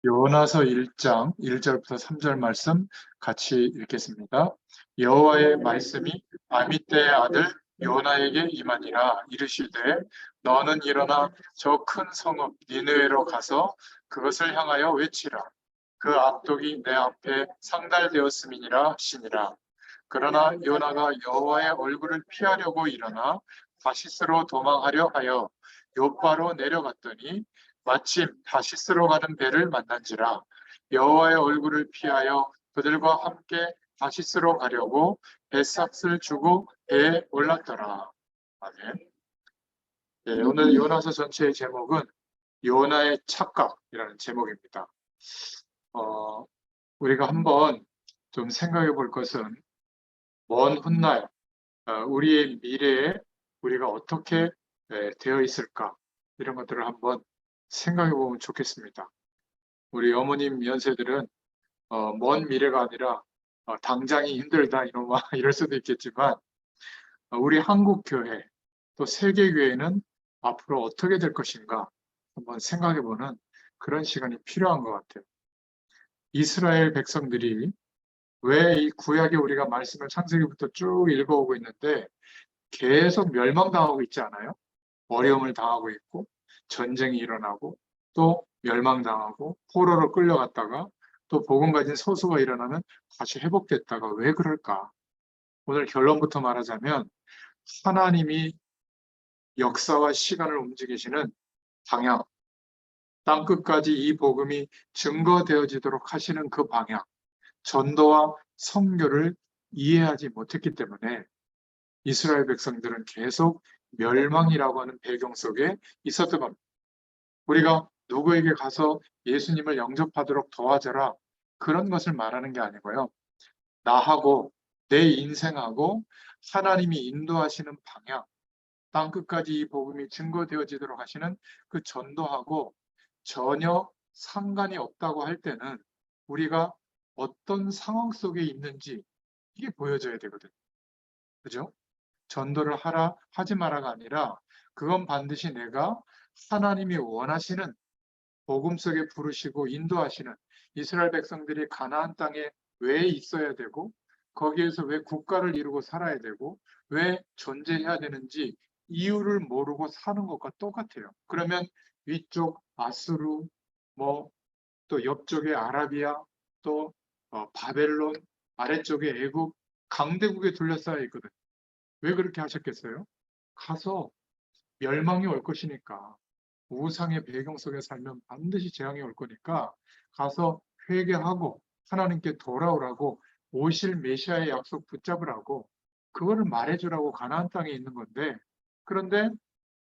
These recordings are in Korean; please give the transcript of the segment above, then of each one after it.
요나서 1장 1절부터 3절 말씀 같이 읽겠습니다. 여호와의 말씀이 아미떼의 아들 요나에게 임하니라. 이르시되 너는 일어나 저 큰 성읍 니느웨로 가서 그것을 향하여 외치라. 그 악독이 내 앞에 상달되었음이니라 하시니라. 그러나 요나가 여호와의 얼굴을 피하려고 일어나 다시스로 도망하려 하여 요바로 내려갔더니 마침 다시스로 가는 배를 만난지라. 여호와의 얼굴을 피하여 그들과 함께 다시스로 가려고 배삭을 주고 배에 올랐더라. 아멘. 네, 오늘 요나서 전체의 제목은 요나의 착각이라는 제목입니다. 우리가 한번 좀 생각해 볼 것은 먼 훗날 우리의 미래에 우리가 어떻게 되어 있을까, 이런 것들을 한번 생각해 보면 좋겠습니다. 우리 어머님 연세들은 먼 미래가 아니라 당장이 힘들다 이럴 수도 있겠지만, 우리 한국 교회 또 세계 교회는 앞으로 어떻게 될 것인가 한번 생각해 보는 그런 시간이 필요한 것 같아요. 이스라엘 백성들이 왜 이 구약에 우리가 말씀을 창세기부터 쭉 읽어오고 있는데 계속 멸망당하고 있지 않아요? 어려움을 당하고 있고, 전쟁이 일어나고, 또 멸망당하고, 포로로 끌려갔다가, 또 복음 가진 소수가 일어나면 다시 회복됐다가, 왜 그럴까? 오늘 결론부터 말하자면, 하나님이 역사와 시간을 움직이시는 방향, 땅끝까지 이 복음이 증거되어지도록 하시는 그 방향, 전도와 선교를 이해하지 못했기 때문에 이스라엘 백성들은 계속 멸망이라고 하는 배경 속에 있었던 겁니다. 우리가 누구에게 가서 예수님을 영접하도록 도와줘라, 그런 것을 말하는 게 아니고요. 나하고 내 인생하고 하나님이 인도하시는 방향, 땅끝까지 이 복음이 증거되어지도록 하시는 그 전도하고 전혀 상관이 없다고 할 때는 우리가 어떤 상황 속에 있는지 이게 보여져야 되거든요. 그죠? 전도를 하라, 하지 마라가 아니라 그건 반드시 내가 하나님이 원하시는 복음 속에 부르시고 인도하시는 이스라엘 백성들이 가나안 땅에 왜 있어야 되고, 거기에서 왜 국가를 이루고 살아야 되고, 왜 존재해야 되는지 이유를 모르고 사는 것과 똑같아요. 그러면 위쪽 아수르, 또 옆쪽에 아라비아, 또 바벨론, 아래쪽에 애굽, 강대국에 둘러싸여 있거든요. 왜 그렇게 하셨겠어요? 가서 멸망이 올 것이니까, 우상의 배경 속에 살면 반드시 재앙이 올 거니까 가서 회개하고 하나님께 돌아오라고, 오실 메시아의 약속 붙잡으라고, 그거를 말해주라고 가나안 땅에 있는 건데, 그런데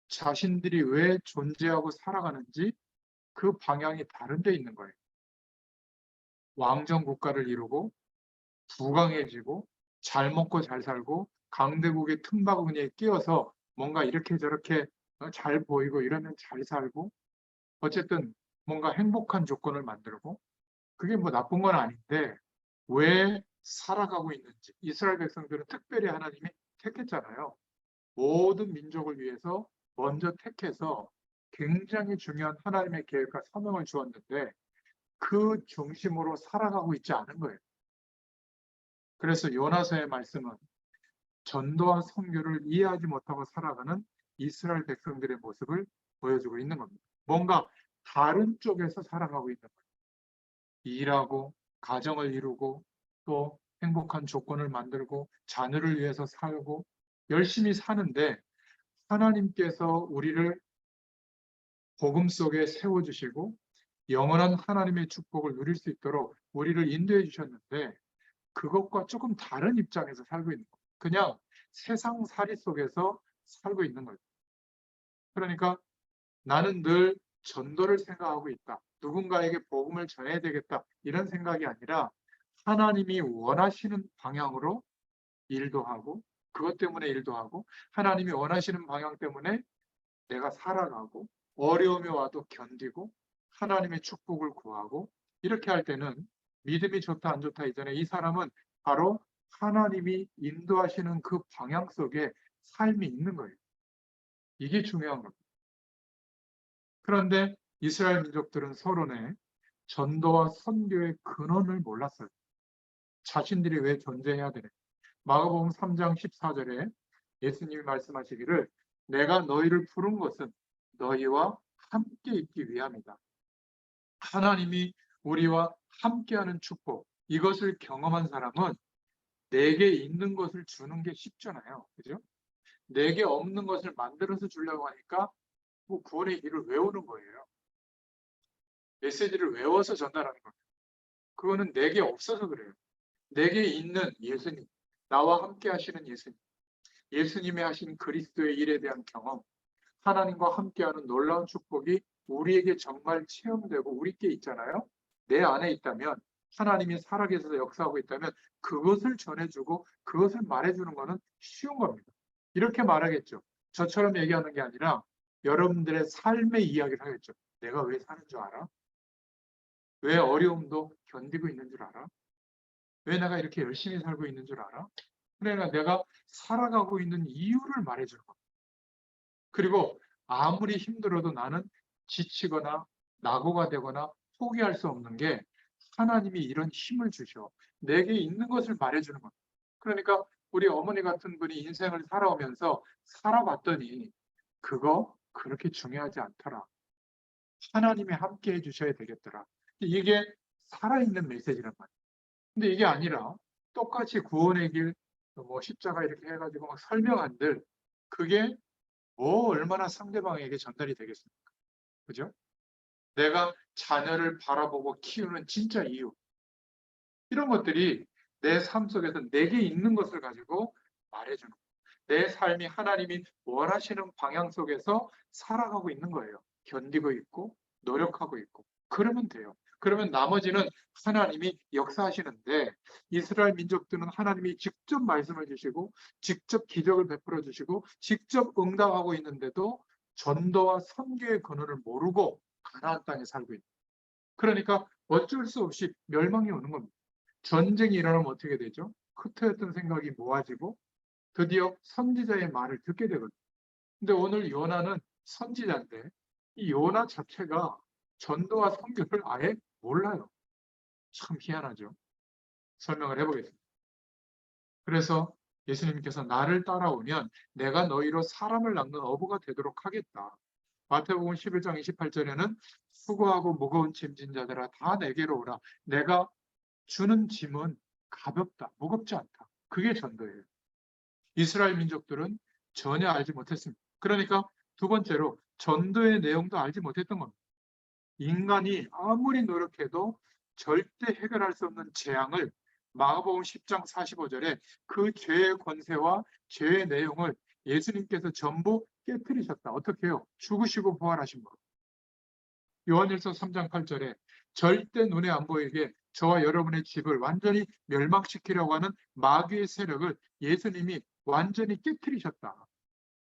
자신들이 왜 존재하고 살아가는지 그 방향이 다른 데 있는 거예요. 왕정 국가를 이루고 부강해지고 잘 먹고 잘 살고 강대국의 틈바구니에 끼어서 뭔가 이렇게 저렇게 잘 보이고 이러면 잘 살고, 어쨌든 뭔가 행복한 조건을 만들고, 그게 뭐 나쁜 건 아닌데 왜 살아가고 있는지 이스라엘 백성들은 특별히 하나님이 택했잖아요. 모든 민족을 위해서 먼저 택해서 굉장히 중요한 하나님의 계획과 사명을 주었는데 그 중심으로 살아가고 있지 않은 거예요. 그래서 요나서의 말씀은 전도와 선교를 이해하지 못하고 살아가는 이스라엘 백성들의 모습을 보여주고 있는 겁니다. 뭔가 다른 쪽에서 살아가고 있는 거예요. 일하고 가정을 이루고 또 행복한 조건을 만들고 자녀를 위해서 살고 열심히 사는데, 하나님께서 우리를 복음 속에 세워주시고 영원한 하나님의 축복을 누릴 수 있도록 우리를 인도해 주셨는데, 그것과 조금 다른 입장에서 살고 있는 거예요. 그냥 세상살이 속에서 살고 있는 거예요. 그러니까 나는 늘 전도를 생각하고 있다, 누군가에게 복음을 전해야 되겠다, 이런 생각이 아니라 하나님이 원하시는 방향으로 일도 하고, 그것 때문에 일도 하고, 하나님이 원하시는 방향 때문에 내가 살아가고, 어려움이 와도 견디고 하나님의 축복을 구하고, 이렇게 할 때는 믿음이 좋다 안 좋다 이전에 이 사람은 바로 하나님이 인도하시는 그 방향 속에 삶이 있는 거예요. 이게 중요한 겁니다. 그런데 이스라엘 민족들은 서론에 전도와 선교의 근원을 몰랐어요. 자신들이 왜 존재해야 되냐. 마가복음 3장 14절에 예수님이 말씀하시기를 내가 너희를 부른 것은 너희와 함께 있기 위함이다. 하나님이 우리와 함께하는 축복, 이것을 경험한 사람은 내게 있는 것을 주는 게 쉽잖아요. 그죠? 내게 없는 것을 만들어서 주려고 하니까 뭐 구원의 길을 외우는 거예요. 메시지를 외워서 전달하는 거예요. 그거는 내게 없어서 그래요. 내게 있는 예수님, 나와 함께 하시는 예수님, 예수님이 하신 그리스도의 일에 대한 경험, 하나님과 함께하는 놀라운 축복이 우리에게 정말 체험되고 우리께 있잖아요. 내 안에 있다면, 하나님이 살아계셔서 역사하고 있다면 그것을 전해주고 그것을 말해주는 것은 쉬운 겁니다. 이렇게 말하겠죠. 저처럼 얘기하는 게 아니라 여러분들의 삶의 이야기를 하겠죠. 내가 왜 사는 줄 알아? 왜 어려움도 견디고 있는 줄 알아? 왜 내가 이렇게 열심히 살고 있는 줄 알아? 그러니까 내가 살아가고 있는 이유를 말해주는 겁니다. 그리고 아무리 힘들어도 나는 지치거나 낙오가 되거나 포기할 수 없는 게 하나님이 이런 힘을 주셔. 내게 있는 것을 말해주는 겁니다. 그러니까 우리 어머니 같은 분이 인생을 살아오면서 살아봤더니 그거 그렇게 중요하지 않더라. 하나님이 함께 해주셔야 되겠더라. 이게 살아있는 메시지란 말이에요. 근데 이게 아니라 똑같이 구원의 길, 뭐 십자가 이렇게 해가지고 막 설명한들 그게 뭐 얼마나 상대방에게 전달이 되겠습니까? 그죠? 내가 자녀를 바라보고 키우는 진짜 이유. 이런 것들이 내 삶 속에서 내게 있는 것을 가지고 말해주는 거예요. 내 삶이 하나님이 원하시는 방향 속에서 살아가고 있는 거예요. 견디고 있고, 노력하고 있고. 그러면 돼요. 그러면 나머지는 하나님이 역사하시는데 이스라엘 민족들은 하나님이 직접 말씀을 주시고 직접 기적을 베풀어 주시고 직접 응답하고 있는데도 전도와 선교의 근원을 모르고 가나안 땅에 살고 있는 거예요. 그러니까 어쩔 수 없이 멸망이 오는 겁니다. 전쟁이 일어나면 어떻게 되죠? 흩어졌던 생각이 모아지고 드디어 선지자의 말을 듣게 되거든요. 근데 오늘 요나는 선지자인데 이 요나 자체가 전도와 선교를 아예 몰라요. 참 희한하죠. 설명을 해보겠습니다. 그래서 예수님께서 나를 따라오면 내가 너희로 사람을 낚는 어부가 되도록 하겠다. 마태복음 11장 28절에는 수고하고 무거운 짐진 자들아 다 내게로 오라. 내가 주는 짐은 가볍다, 무겁지 않다. 그게 전도예요. 이스라엘 민족들은 전혀 알지 못했습니다. 그러니까 두 번째로 전도의 내용도 알지 못했던 겁니다. 인간이 아무리 노력해도 절대 해결할 수 없는 재앙을 마가복음 10장 45절에 그 죄의 권세와 죄의 내용을 예수님께서 전부 깨뜨리셨다. 어떻게 해요? 죽으시고 부활하신 것. 요한일서 3장 8절에 절대 눈에 안 보이게 저와 여러분의 집을 완전히 멸망시키려고 하는 마귀의 세력을 예수님이 완전히 깨뜨리셨다.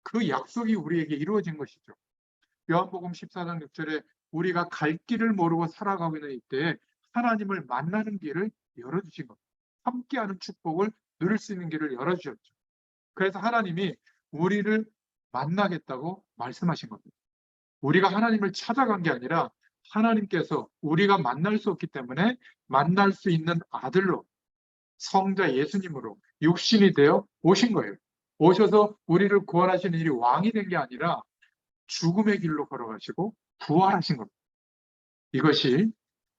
그 약속이 우리에게 이루어진 것이죠. 요한복음 14장 6절에 우리가 갈 길을 모르고 살아가고 있는 이때에 하나님을 만나는 길을 열어주신 겁니다. 함께하는 축복을 누릴 수 있는 길을 열어주셨죠. 그래서 하나님이 우리를 만나겠다고 말씀하신 겁니다. 우리가 하나님을 찾아간 게 아니라 하나님께서 우리가 만날 수 없기 때문에 만날 수 있는 아들로 성자 예수님으로 육신이 되어 오신 거예요. 오셔서 우리를 구원하시는 일이 왕이 된 게 아니라 죽음의 길로 걸어가시고 부활하신 겁니다. 이것이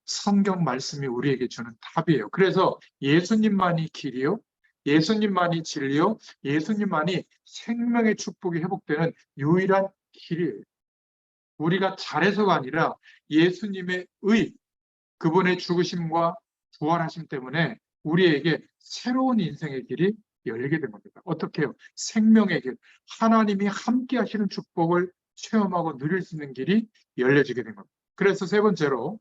성경 말씀이 우리에게 주는 답이에요. 그래서 예수님만이 길이요, 예수님만이 진리요, 예수님만이 생명의 축복이 회복되는 유일한 길이에요. 우리가 잘해서가 아니라 예수님의 의, 그분의 죽으심과 부활하심 때문에 우리에게 새로운 인생의 길이 열리게 된 겁니다. 어떻게 해요? 생명의 길, 하나님이 함께 하시는 축복을 체험하고 누릴 수 있는 길이 열려지게 된 겁니다. 그래서 세 번째로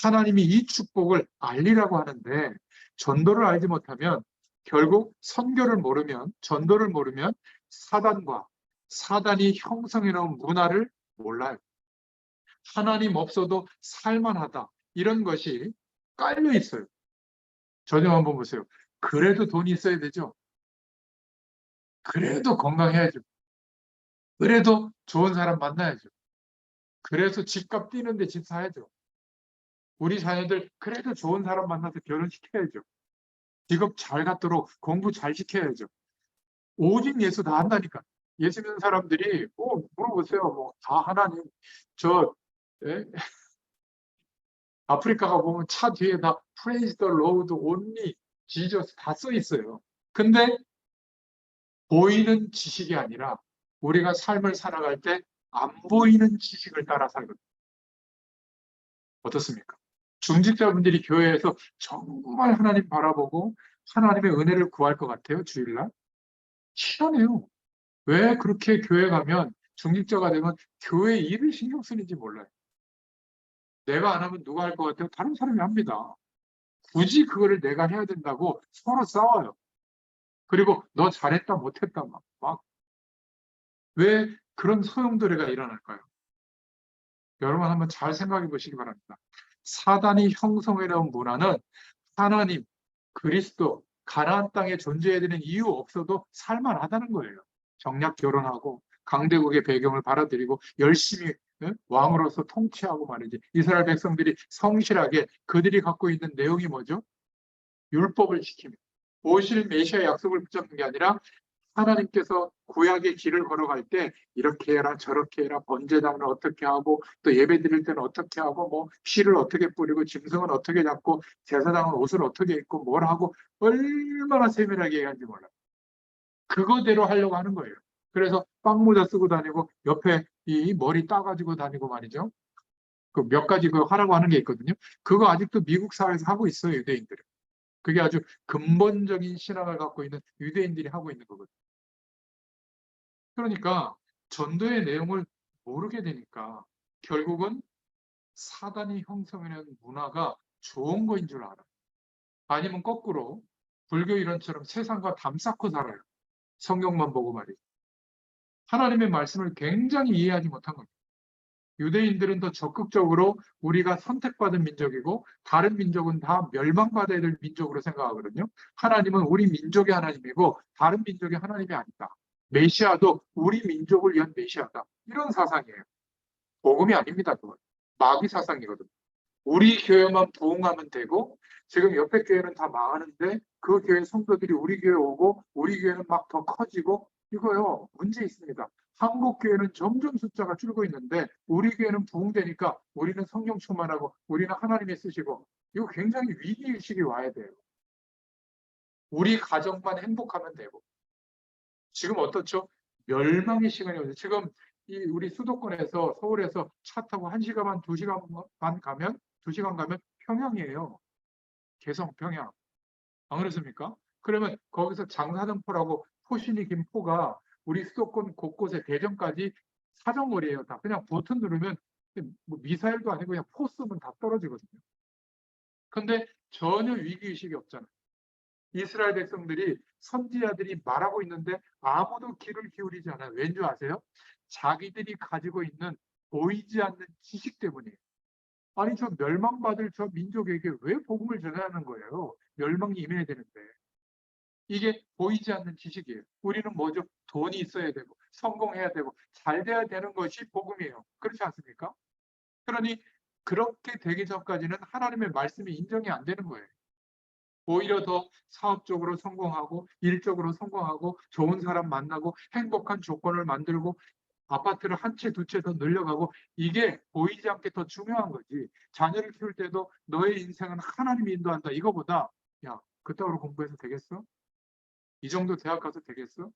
하나님이 이 축복을 알리라고 하는데 전도를 알지 못하면 결국 선교를 모르면 전도를 모르면 사단과 사단이 형성해 놓은 문화를 몰라요. 하나님 없어도 살만하다. 이런 것이 깔려 있어요. 저 좀 한번 보세요. 그래도 돈이 있어야 되죠. 그래도 건강해야죠. 그래도 좋은 사람 만나야죠. 그래서 집값 뛰는데 집 사야죠. 우리 자녀들 그래도 좋은 사람 만나서 결혼시켜야죠. 직업 잘 갖도록 공부 잘 시켜야죠. 오직 예수 다 한다니까. 예수 믿는 사람들이 물어보세요. 뭐 다 하나님 저 예? 아프리카가 보면 차 뒤에 다 Praise the Lord, only Jesus 다 써 있어요. 근데 보이는 지식이 아니라 우리가 삶을 살아갈 때 안 보이는 지식을 따라 살거든요. 어떻습니까? 중직자분들이 교회에서 정말 하나님 바라보고 하나님의 은혜를 구할 것 같아요, 주일날? 희한해요. 왜 그렇게 교회 가면 중직자가 되면 교회 일을 신경 쓰는지 몰라요. 내가 안 하면 누가 할 것 같아요? 다른 사람이 합니다. 굳이 그거를 내가 해야 된다고 서로 싸워요. 그리고 너 잘했다 못했다 왜 그런 소용돌이가 일어날까요? 여러분 한번 잘 생각해 보시기 바랍니다. 사단이 형성해놓은 문화는 하나님, 그리스도, 가나안 땅에 존재해야 되는 이유 없어도 살만하다는 거예요. 정략 결혼하고 강대국의 배경을 받아들이고 열심히 왕으로서 통치하고 말이지. 이스라엘 백성들이 성실하게 그들이 갖고 있는 내용이 뭐죠? 율법을 지키며 오실 메시아 약속을 붙잡는 게 아니라 하나님께서 구약의 길을 걸어갈 때 이렇게 해라 저렇게 해라 번제당은 어떻게 하고 또 예배 드릴 때는 어떻게 하고 뭐 피를 어떻게 뿌리고 짐승은 어떻게 잡고 제사장은 옷을 어떻게 입고 뭘 하고 얼마나 세밀하게 얘기하는지 몰라요. 그거대로 하려고 하는 거예요. 그래서 빵모자 쓰고 다니고 옆에 이 머리 따가지고 다니고 말이죠. 그 몇 가지 그 하라고 하는 게 있거든요. 그거 아직도 미국 사회에서 하고 있어요, 유대인들은. 그게 아주 근본적인 신앙을 갖고 있는 유대인들이 하고 있는 거거든요. 그러니까 전도의 내용을 모르게 되니까 결국은 사단이 형성해낸 문화가 좋은 거인 줄 알아요. 아니면 거꾸로 불교 이론처럼 세상과 담쌓고 살아요. 성경만 보고 말이죠. 하나님의 말씀을 굉장히 이해하지 못한 겁니다. 유대인들은 더 적극적으로 우리가 선택받은 민족이고 다른 민족은 다 멸망받아야 될 민족으로 생각하거든요. 하나님은 우리 민족의 하나님이고 다른 민족의 하나님이 아니다. 메시아도 우리 민족을 위한 메시아다. 이런 사상이에요. 복음이 아닙니다. 그건. 마귀 사상이거든요. 우리 교회만 부흥하면 되고 지금 옆에 교회는 다 망하는데 그 교회 성도들이 우리 교회 오고 우리 교회는 막 더 커지고 이거요. 문제 있습니다. 한국 교회는 점점 숫자가 줄고 있는데 우리 교회는 부흥되니까 우리는 성령 충만하고 우리는 하나님이 쓰시고 이거 굉장히 위기의식이 와야 돼요. 우리 가정만 행복하면 되고 지금 어떻죠? 멸망의 시간이 오죠. 지금 이 우리 수도권에서 서울에서 차 타고 1시간 반, 2시간 반 가면 2시간 가면 평양이에요. 개성 평양. 안 그렇습니까? 그러면 거기서 장사등포라고 포신이 긴 포가 우리 수도권 곳곳에 대전까지 사정거리예요. 다 그냥 버튼 누르면 뭐 미사일도 아니고 그냥 포 쏘면 다 떨어지거든요. 근데 전혀 위기의식이 없잖아요. 이스라엘 백성들이 선지자들이 말하고 있는데 아무도 귀를 기울이지 않아요. 왠지 아세요? 자기들이 가지고 있는 보이지 않는 지식 때문이에요. 아니 저 멸망받을 저 민족에게 왜 복음을 전하는 거예요? 멸망이 임해야 되는데. 이게 보이지 않는 지식이에요. 우리는 뭐죠? 돈이 있어야 되고 성공해야 되고 잘 돼야 되는 것이 복음이에요. 그렇지 않습니까? 그러니 그렇게 되기 전까지는 하나님의 말씀이 인정이 안 되는 거예요. 오히려 더 사업적으로 성공하고 일적으로 성공하고 좋은 사람 만나고 행복한 조건을 만들고 아파트를 한 채, 두 채 더 늘려가고 이게 보이지 않게 더 중요한 거지. 자녀를 키울 때도 너의 인생은 하나님이 인도한다. 이거보다 야, 그따위로 공부해서 되겠어? 이 정도 대학 가서 되겠어?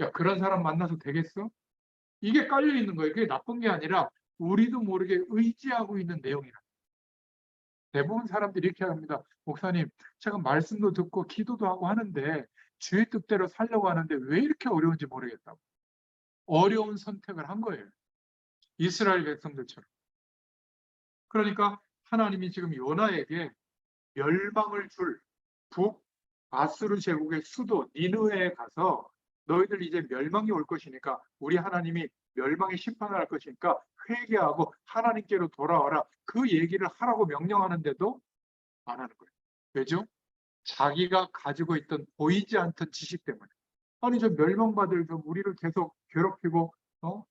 야, 그런 사람 만나서 되겠어? 이게 깔려 있는 거예요. 그게 나쁜 게 아니라 우리도 모르게 의지하고 있는 내용이라. 대부분 사람들이 이렇게 합니다. 목사님, 제가 말씀도 듣고 기도도 하고 하는데 주의 뜻대로 살려고 하는데 왜 이렇게 어려운지 모르겠다고. 어려운 선택을 한 거예요. 이스라엘 백성들처럼. 그러니까 하나님이 지금 요나에게 멸망을 줄 북아수르 제국의 수도 니느웨에 가서 너희들 이제 멸망이 올 것이니까 우리 하나님이 멸망의 심판을 할 것이니까 회개하고 하나님께로 돌아와라. 그 얘기를 하라고 명령하는데도 안 하는 거예요. 왜죠? 자기가 가지고 있던 보이지 않던 지식 때문에. 아니 저 멸망받을 저 우리를 계속 괴롭히고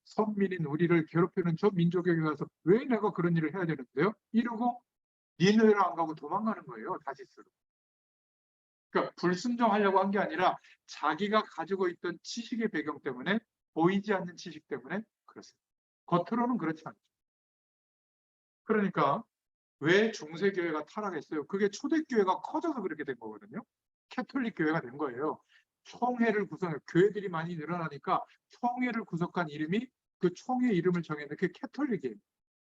선민인 우리를 괴롭히는 저 민족에게 가서 왜 내가 그런 일을 해야 되는데요? 이러고 니느웨로 안 가고 도망가는 거예요. 다시스로. 그러니까 불순종하려고 한 게 아니라 자기가 가지고 있던 지식의 배경 때문에, 보이지 않는 지식 때문에 그렇습니다. 겉으로는 그렇지 않죠. 그러니까 왜 중세교회가 타락했어요? 그게 초대교회가 커져서 그렇게 된 거거든요. 캐톨릭 교회가 된 거예요. 총회를 구성해, 교회들이 많이 늘어나니까 총회를 구성한 이름이, 그 총회 이름을 정했는데 그게 캐톨릭이에요.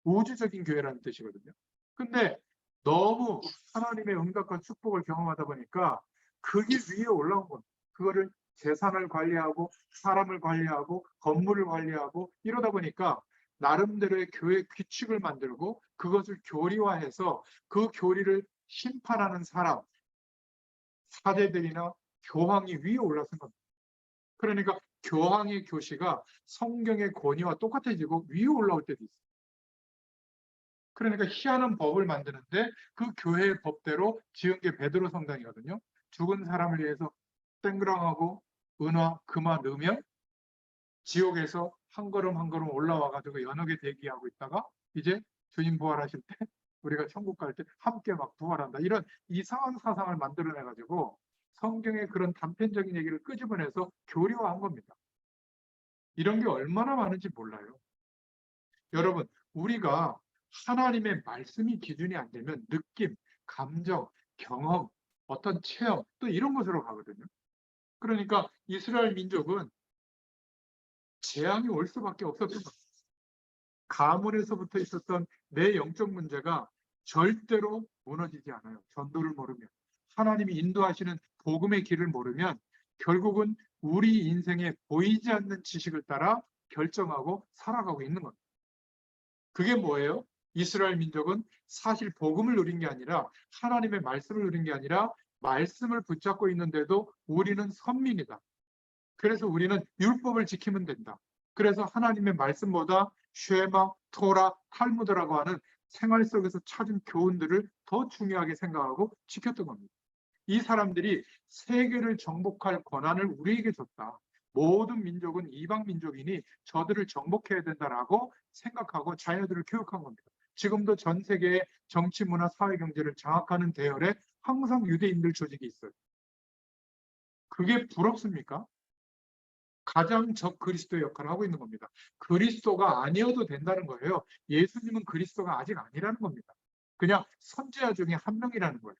우주적인 교회라는 뜻이거든요. 근데 너무 하나님의 응답과 축복을 경험하다 보니까 그게 위에 올라온 거예요. 그거를 재산을 관리하고 사람을 관리하고 건물을 관리하고 이러다 보니까 나름대로의 교회 규칙을 만들고 그것을 교리화해서 그 교리를 심판하는 사람, 사제들이나 교황이 위에 올라선 겁니다. 그러니까 교황의 교시가 성경의 권위와 똑같아지고 위에 올라올 때도 있어요. 그러니까 희한한 법을 만드는데 그 교회의 법대로 지은 게 베드로 성당이거든요. 죽은 사람을 위해서 땡그랑하고 은화, 금화 넣으면 지옥에서 한 걸음 한 걸음 올라와가지고 연옥에 대기하고 있다가 이제 주님 부활하실 때 우리가 천국 갈 때 함께 막 부활한다. 이런 이상한 사상을 만들어내가지고 성경의 그런 단편적인 얘기를 끄집어내서 교리화한 겁니다. 이런 게 얼마나 많은지 몰라요. 여러분, 우리가 하나님의 말씀이 기준이 안 되면 느낌, 감정, 경험, 어떤 체험, 또 이런 것으로 가거든요. 그러니까 이스라엘 민족은 재앙이 올 수밖에 없었던 겁니다. 가문에서부터 있었던 내 영적 문제가 절대로 무너지지 않아요. 전도를 모르면. 하나님이 인도하시는 복음의 길을 모르면 결국은 우리 인생에 보이지 않는 지식을 따라 결정하고 살아가고 있는 겁니다. 그게 뭐예요? 이스라엘 민족은 사실 복음을 누린 게 아니라 하나님의 말씀을 누린 게 아니라 말씀을 붙잡고 있는데도 우리는 선민이다. 그래서 우리는 율법을 지키면 된다. 그래서 하나님의 말씀보다 쉐마, 토라, 탈무드라고 하는 생활 속에서 찾은 교훈들을 더 중요하게 생각하고 지켰던 겁니다. 이 사람들이 세계를 정복할 권한을 우리에게 줬다. 모든 민족은 이방 민족이니 저들을 정복해야 된다라고 생각하고 자녀들을 교육한 겁니다. 지금도 전 세계의 정치, 문화, 사회, 경제를 장악하는 대열에 항상 유대인들 조직이 있어요. 그게 부럽습니까? 가장 적 그리스도의 역할을 하고 있는 겁니다. 그리스도가 아니어도 된다는 거예요. 예수님은 그리스도가 아직 아니라는 겁니다. 그냥 선지자 중에 한 명이라는 거예요.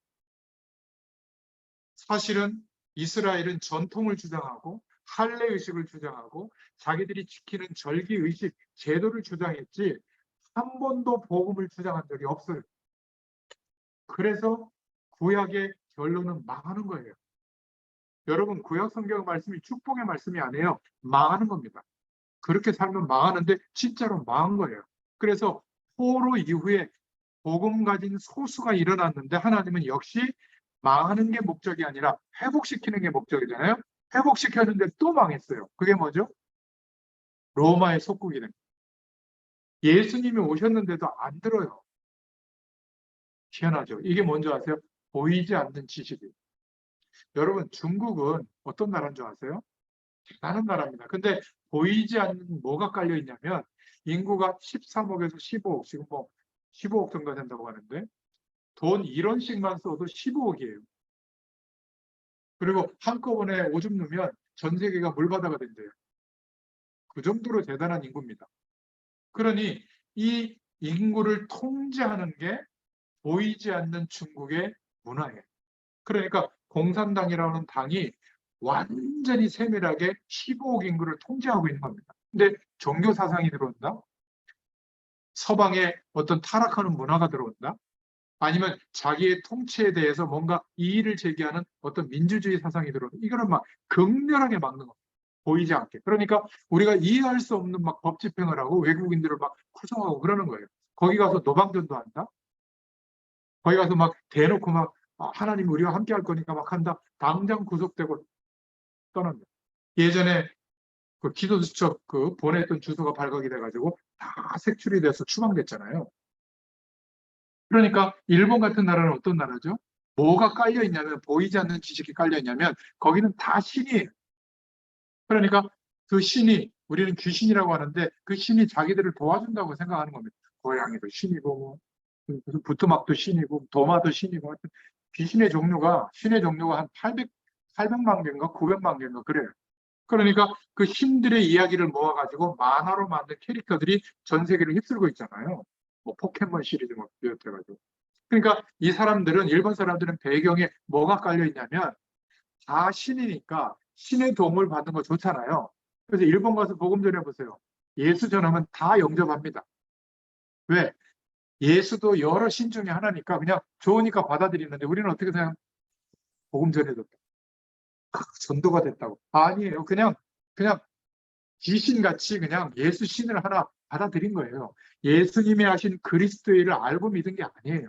사실은 이스라엘은 전통을 주장하고 할례 의식을 주장하고 자기들이 지키는 절기 의식, 제도를 주장했지 한 번도 복음을 주장한 적이 없어요. 그래서 구약의 결론은 망하는 거예요. 여러분, 구약 성경 말씀이 축복의 말씀이 아니에요. 망하는 겁니다. 그렇게 살면 망하는데 진짜로 망한 거예요. 그래서 포로 이후에 복음 가진 소수가 일어났는데 하나님은 역시 망하는 게 목적이 아니라 회복시키는 게 목적이잖아요. 회복시켰는데 또 망했어요. 그게 뭐죠? 로마의 속국이 됩니다. 예수님이 오셨는데도 안 들어요. 희한하죠. 이게 뭔지 아세요? 보이지 않는 지식이에요. 여러분, 중국은 어떤 나라인 줄 아세요? 대단한 나라입니다. 근데 보이지 않는 뭐가 깔려 있냐면 인구가 13억에서 15억, 지금 뭐 15억 정도 된다고 하는데 돈 1원씩만 써도 15억이에요. 그리고 한꺼번에 오줌 누면 전 세계가 물바다가 된대요. 그 정도로 대단한 인구입니다. 그러니 이 인구를 통제하는 게 보이지 않는 중국의 문화예요. 그러니까 공산당이라는 당이 완전히 세밀하게 15억 인구를 통제하고 있는 겁니다. 근데 종교 사상이 들어온다? 서방의 어떤 타락하는 문화가 들어온다? 아니면 자기의 통치에 대해서 뭔가 이의를 제기하는 어떤 민주주의 사상이 들어온다? 이거는 막 극렬하게 막는 겁니다. 보이지 않게. 그러니까 우리가 이해할 수 없는 막 법 집행을 하고 외국인들을 막 구성하고 그러는 거예요. 거기 가서 노방전도 한다? 거기 가서 막 대놓고 막 하나님 우리와 함께 할 거니까 막 한다. 당장 구속되고 떠납니다. 예전에 그 기도수첩 그 보냈던 주소가 발각이 돼가지고 다 색출이 돼서 추방됐잖아요. 그러니까 일본 같은 나라는 어떤 나라죠? 뭐가 깔려 있냐면 보이지 않는 지식이 깔려 있냐면 거기는 다 신이에요. 그러니까 그 신이 우리는 귀신이라고 하는데 그 신이 자기들을 도와준다고 생각하는 겁니다. 고양이도 신이고 뭐 무슨 부뚜막도 신이고 도마도 신이고 하여튼 귀신의 종류가 신의 종류가 한 800만 개인가 900만 개인가 그래요. 그러니까 그 신들의 이야기를 모아가지고 만화로 만든 캐릭터들이 전 세계를 휩쓸고 있잖아요. 뭐 포켓몬 시리즈 뭐 비롯해가지고. 그러니까 이 사람들은 일본 사람들은 배경에 뭐가 깔려 있냐면 다 신이니까 신의 도움을 받는 거 좋잖아요. 그래서 일본 가서 복음 전해보세요. 예수 전하면 다 영접합니다. 왜? 예수도 여러 신 중에 하나니까 그냥 좋으니까 받아들이는데 우리는 어떻게 생각? 복음 전해줬다. 전도가 됐다고. 아니에요. 그냥 귀신같이 그냥 예수 신을 하나 받아들인 거예요. 예수님이 하신 그리스도의 일을 알고 믿은 게 아니에요.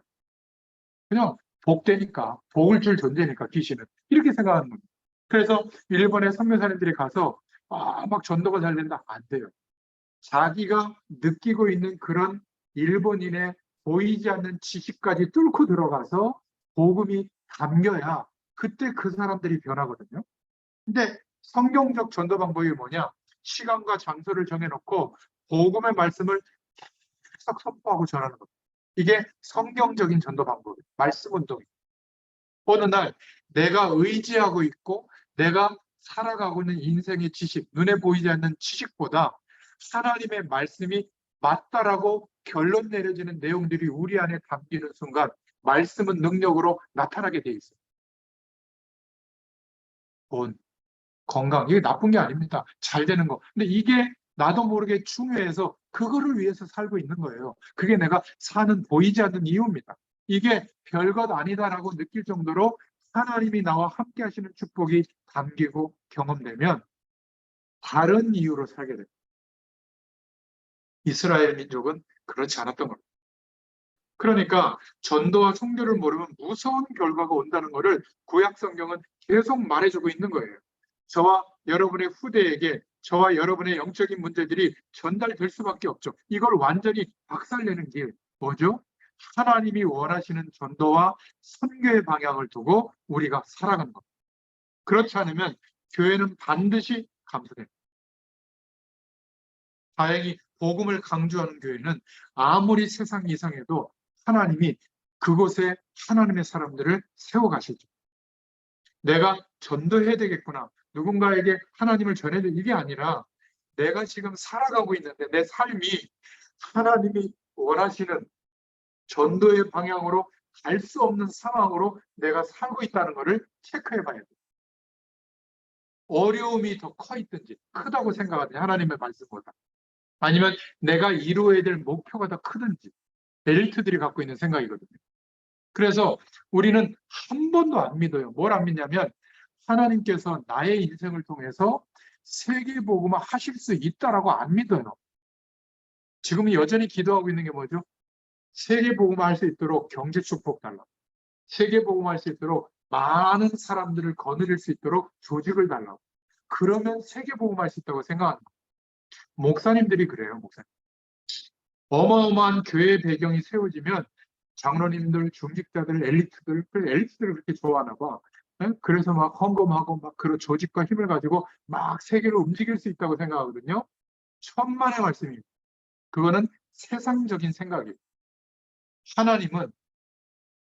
그냥 복되니까, 복을 줄 존재니까 귀신은. 이렇게 생각하는 겁니다. 그래서 일본의 선교사님들이 가서 막 전도가 잘 된다. 안 돼요. 자기가 느끼고 있는 그런 일본인의 보이지 않는 지식까지 뚫고 들어가서 복음이 담겨야 그때 그 사람들이 변하거든요. 근데 성경적 전도 방법이 뭐냐? 시간과 장소를 정해놓고 복음의 말씀을 계속 선포하고 전하는 겁니다. 이게 성경적인 전도 방법이에요. 말씀 운동이에요. 어느 날 내가 의지하고 있고 내가 살아가고 있는 인생의 지식, 눈에 보이지 않는 지식보다 하나님의 말씀이 맞다라고 결론 내려지는 내용들이 우리 안에 담기는 순간 말씀은 능력으로 나타나게 돼 있어요. 돈, 건강, 이게 나쁜 게 아닙니다. 잘 되는 거. 근데 이게 나도 모르게 중요해서 그거를 위해서 살고 있는 거예요. 그게 내가 사는 보이지 않는 이유입니다. 이게 별것 아니다라고 느낄 정도로 하나님이 나와 함께 하시는 축복이 담기고 경험되면 다른 이유로 살게 됩니다. 이스라엘 민족은 그렇지 않았던 겁니다. 그러니까 전도와 선교를 모르면 무서운 결과가 온다는 것을 구약 성경은 계속 말해주고 있는 거예요. 저와 여러분의 후대에게 저와 여러분의 영적인 문제들이 전달될 수밖에 없죠. 이걸 완전히 박살내는 게 뭐죠? 하나님이 원하시는 전도와 선교의 방향을 두고 우리가 살아가는 겁니다. 그렇지 않으면 교회는 반드시 감소됩니다. 다행히 복음을 강조하는 교회는 아무리 세상 이상해도 하나님이 그곳에 하나님의 사람들을 세워가시죠. 내가 전도해야 되겠구나. 누군가에게 하나님을 전해야 돼. 이게 아니라 내가 지금 살아가고 있는데 내 삶이 하나님이 원하시는 전도의 방향으로 갈 수 없는 상황으로 내가 살고 있다는 것을 체크해 봐야 돼. 어려움이 더 커 있든지 크다고 생각하든지 하나님의 말씀보다 아니면 내가 이루어야 될 목표가 더 크든지 엘리트들이 갖고 있는 생각이거든요. 그래서 우리는 한 번도 안 믿어요. 뭘 안 믿냐면 하나님께서 나의 인생을 통해서 세계복음화 하실 수 있다라고 안 믿어요. 지금 여전히 기도하고 있는 게 뭐죠? 세계복음화 할 수 있도록 경제 축복 달라. 세계복음화 할 수 있도록 많은 사람들을 거느릴 수 있도록 조직을 달라고. 그러면 세계복음화 할 수 있다고 생각하는 거예요. 목사님들이 그래요. 목사님. 어마어마한 교회 배경이 세워지면 장로님들, 중직자들, 엘리트들, 그 엘리트들을 그렇게 좋아하나 봐. 그래서 막 헌금하고 막 그런 조직과 힘을 가지고 막 세계를 움직일 수 있다고 생각하거든요. 천만의 말씀입니다. 그거는 세상적인 생각이에요. 하나님은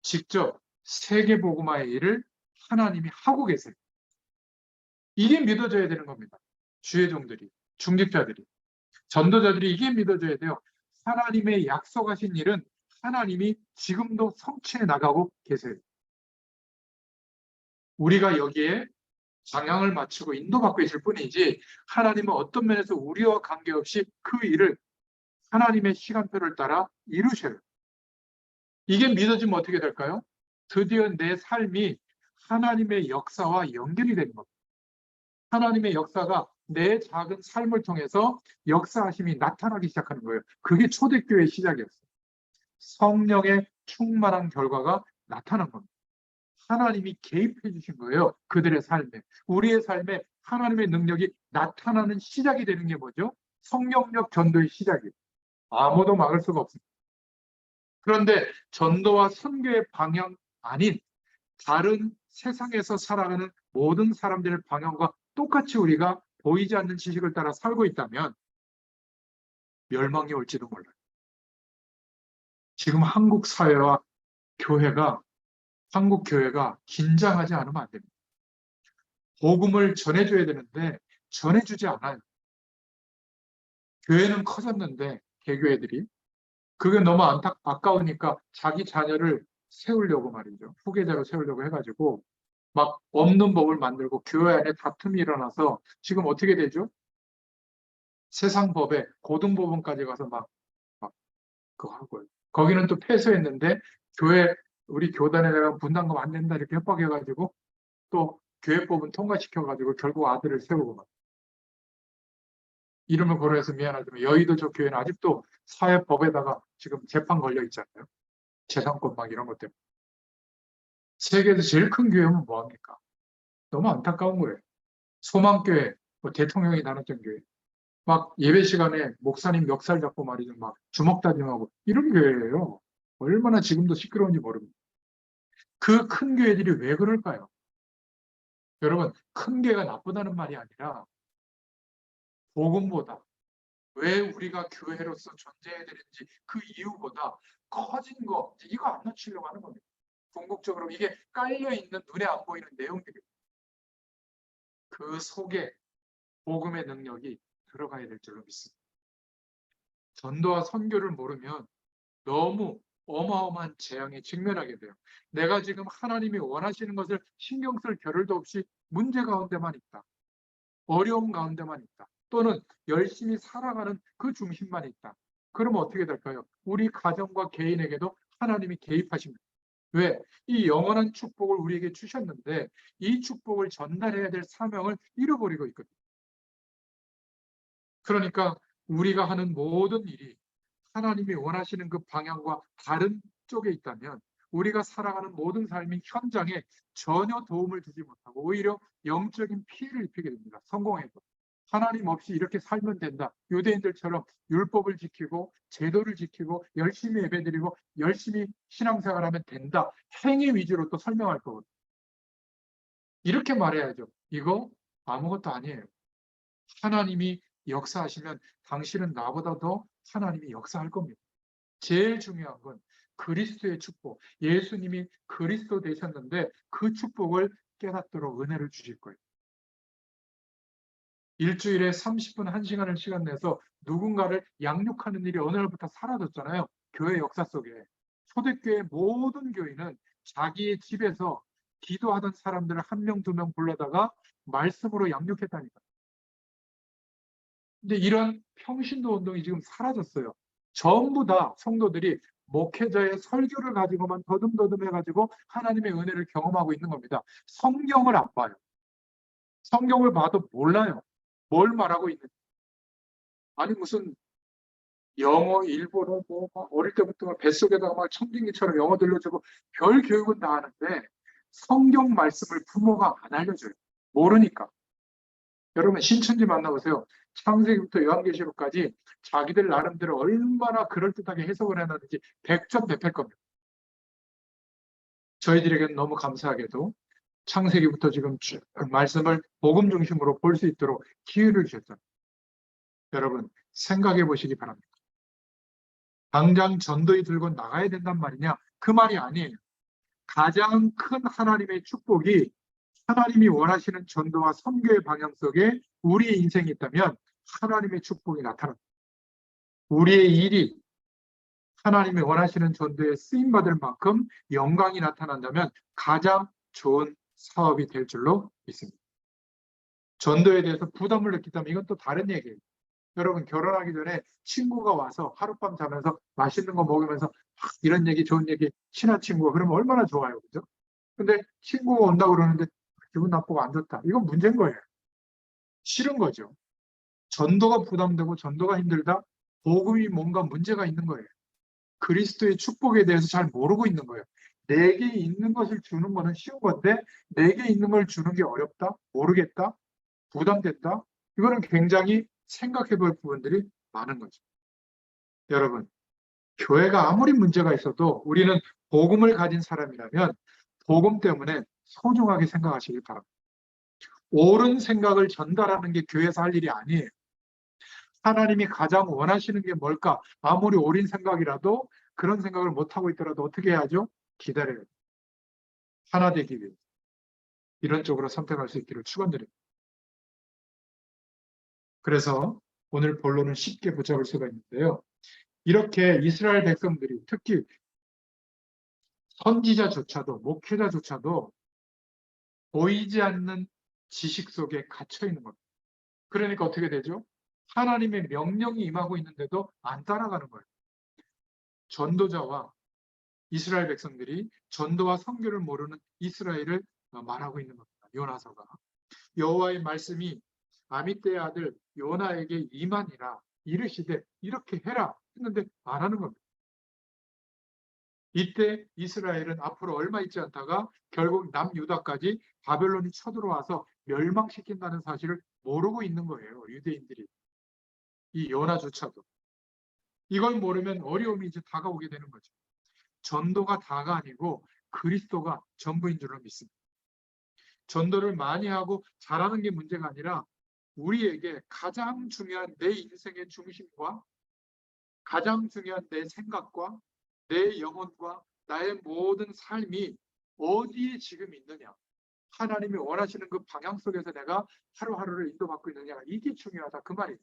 직접 세계복음화의 일을 하나님이 하고 계세요. 이게 믿어져야 되는 겁니다. 주의 종들이, 중직자들이, 전도자들이 이게 믿어져야 돼요. 하나님의 약속하신 일은 하나님이 지금도 성취해 나가고 계세요. 우리가 여기에 방향을 맞추고 인도받고 있을 뿐이지 하나님은 어떤 면에서 우리와 관계없이 그 일을 하나님의 시간표를 따라 이루셔요. 이게 믿어지면 어떻게 될까요? 드디어 내 삶이 하나님의 역사와 연결이 되는 겁니다. 하나님의 역사가 내 작은 삶을 통해서 역사하심이 나타나기 시작하는 거예요. 그게 초대교회의 시작이었어요. 성령의 충만한 결과가 나타난 겁니다. 하나님이 개입해 주신 거예요. 그들의 삶에. 우리의 삶에 하나님의 능력이 나타나는 시작이 되는 게 뭐죠? 성령력 전도의 시작이에요. 아무도 막을 수가 없습니다. 그런데 전도와 선교의 방향 아닌 다른 세상에서 살아가는 모든 사람들의 방향과 똑같이 우리가 보이지 않는 지식을 따라 살고 있다면 멸망이 올지도 몰라요. 지금 한국 사회와 한국 교회가 긴장하지 않으면 안 됩니다. 복음을 전해줘야 되는데 전해주지 않아요. 교회는 커졌는데 개교회들이 그게 너무 아까우니까 자기 자녀를 세우려고 말이죠. 후계자로 세우려고 해가지고 막 없는 법을 만들고 교회 안에 다툼이 일어나서 지금 어떻게 되죠? 세상 법에 고등법원까지 가서 막 그거 하고요. 거기는 또 패소했는데 우리 교단에다가 분담금 안 낸다 이렇게 협박해가지고 또 교회법은 통과시켜가지고 결국 아들을 세우고 막 이름을 거론해서 미안하지만 여의도 저 교회는 아직도 사회법에다가 지금 재판 걸려 있잖아요. 재산권 막 이런 것 때문에. 세계에서 제일 큰 교회는 뭐합니까? 너무 안타까운 거예요. 소망교회, 뭐 대통령이 다녔던 교회. 막 예배 시간에 목사님 멱살 잡고 말이죠. 막 주먹 다짐하고 이런 교회예요. 얼마나 지금도 시끄러운지 모릅니다. 그 큰 교회들이 왜 그럴까요? 여러분, 큰 교회가 나쁘다는 말이 아니라 복음보다 왜 우리가 교회로서 존재해야 되는지 그 이유보다 커진 거 이거 안 놓치려고 하는 겁니다. 궁극적으로 이게 깔려있는 눈에 안 보이는 내용들이 그 속에 복음의 능력이 들어가야 될 줄로 믿습니다. 전도와 선교를 모르면 너무 어마어마한 재앙에 직면하게 돼요. 내가 지금 하나님이 원하시는 것을 신경 쓸 겨를도 없이 문제 가운데만 있다. 어려움 가운데만 있다. 또는 열심히 살아가는 그 중심만 있다. 그러면 어떻게 될까요? 우리 가정과 개인에게도 하나님이 개입하십니다. 왜? 이 영원한 축복을 우리에게 주셨는데 이 축복을 전달해야 될 사명을 잃어버리고 있거든요. 그러니까 우리가 하는 모든 일이 하나님이 원하시는 그 방향과 다른 쪽에 있다면 우리가 살아가는 모든 삶의 현장에 전혀 도움을 주지 못하고 오히려 영적인 피해를 입히게 됩니다. 성공해도. 하나님 없이 이렇게 살면 된다. 유대인들처럼 율법을 지키고 제도를 지키고 열심히 예배드리고 열심히 신앙생활하면 된다. 행위 위주로 또 설명할 거거든요. 이렇게 말해야죠. 이거 아무것도 아니에요. 하나님이 역사하시면 당신은 나보다 더 하나님이 역사할 겁니다. 제일 중요한 건 그리스도의 축복. 예수님이 그리스도 되셨는데 그 축복을 깨닫도록 은혜를 주실 거예요. 일주일에 30분, 1시간을 시간 내서 누군가를 양육하는 일이 어느 날부터 사라졌잖아요. 교회 역사 속에. 초대교회 모든 교인은 자기의 집에서 기도하던 사람들을 한 명, 두 명 불러다가 말씀으로 양육했다니까. 근데 이런 평신도 운동이 지금 사라졌어요. 전부 다 성도들이 목회자의 설교를 가지고만 더듬더듬 해가지고 하나님의 은혜를 경험하고 있는 겁니다. 성경을 안 봐요. 성경을 봐도 몰라요. 뭘 말하고 있는지. 아니 무슨 영어, 일본어 뭐 어릴 때부터 뱃속에다가 막 청진기처럼 영어 들려주고 별 교육은 다 하는데 성경 말씀을 부모가 안 알려줘요. 모르니까. 여러분 신천지 만나보세요. 창세기부터 요한계시록까지 자기들 나름대로 얼마나 그럴듯하게 해석을 해놨는지 100점 대필 겁니다. 저희들에게는 너무 감사하게도 창세기부터 지금 말씀을 복음 중심으로 볼 수 있도록 기회를 주셨잖아요. 여러분 생각해 보시기 바랍니다. 당장 전도에 들고 나가야 된단 말이냐? 그 말이 아니에요. 가장 큰 하나님의 축복이 하나님이 원하시는 전도와 선교의 방향 속에 우리의 인생이 있다면 하나님의 축복이 나타납니다. 우리의 일이 하나님이 원하시는 전도에 쓰임받을 만큼 영광이 나타난다면 가장 좋은 사업이 될 줄로 믿습니다. 전도에 대해서 부담을 느낀다면 이건 또 다른 얘기예요. 여러분 결혼하기 전에 친구가 와서 하룻밤 자면서 맛있는 거 먹으면서 이런 얘기 좋은 얘기 친한 친구가 그러면 얼마나 좋아요. 그죠? 근데 친구가 온다고 그러는데 기분 나쁘고 안 좋다. 이건 문제인 거예요. 싫은 거죠. 전도가 부담되고 전도가 힘들다. 복음이 뭔가 문제가 있는 거예요. 그리스도의 축복에 대해서 잘 모르고 있는 거예요. 내게 있는 것을 주는 거는 쉬운 건데 내게 있는 걸 주는 게 어렵다? 모르겠다? 부담된다? 이거는 굉장히 생각해 볼 부분들이 많은 거죠. 여러분, 교회가 아무리 문제가 있어도 우리는 복음을 가진 사람이라면 복음 때문에 소중하게 생각하시길 바랍니다. 옳은 생각을 전달하는 게 교회에서 할 일이 아니에요. 하나님이 가장 원하시는 게 뭘까? 아무리 옳은 생각이라도 그런 생각을 못하고 있더라도 어떻게 해야죠? 기다려요. 하나 되기 위해. 이런 쪽으로 선택할 수 있기를 축원드립니다. 그래서 오늘 본론은 쉽게 붙잡을 수가 있는데요. 이렇게 이스라엘 백성들이 특히 선지자조차도 목회자조차도 보이지 않는 지식 속에 갇혀 있는 겁니다. 그러니까 어떻게 되죠? 하나님의 명령이 임하고 있는데도 안 따라가는 거예요. 전도자와 이스라엘 백성들이 전도와 선교를 모르는 이스라엘을 말하고 있는 겁니다. 요나서가. 여호와의 말씀이 아미떼의 아들 요나에게 임하니라 이르시되 이렇게 해라 했는데 안 하는 겁니다. 이때 이스라엘은 앞으로 얼마 있지 않다가 결국 남유다까지 바벨론이 쳐들어와서 멸망시킨다는 사실을 모르고 있는 거예요. 유대인들이. 이 요나조차도. 이걸 모르면 어려움이 이제 다가오게 되는 거죠. 전도가 다가 아니고 그리스도가 전부인 줄로 믿습니다. 전도를 많이 하고 잘하는 게 문제가 아니라 우리에게 가장 중요한 내 인생의 중심과 가장 중요한 내 생각과 내 영혼과 나의 모든 삶이 어디에 지금 있느냐. 하나님이 원하시는 그 방향 속에서 내가 하루하루를 인도받고 있느냐. 이게 중요하다. 그 말이에요.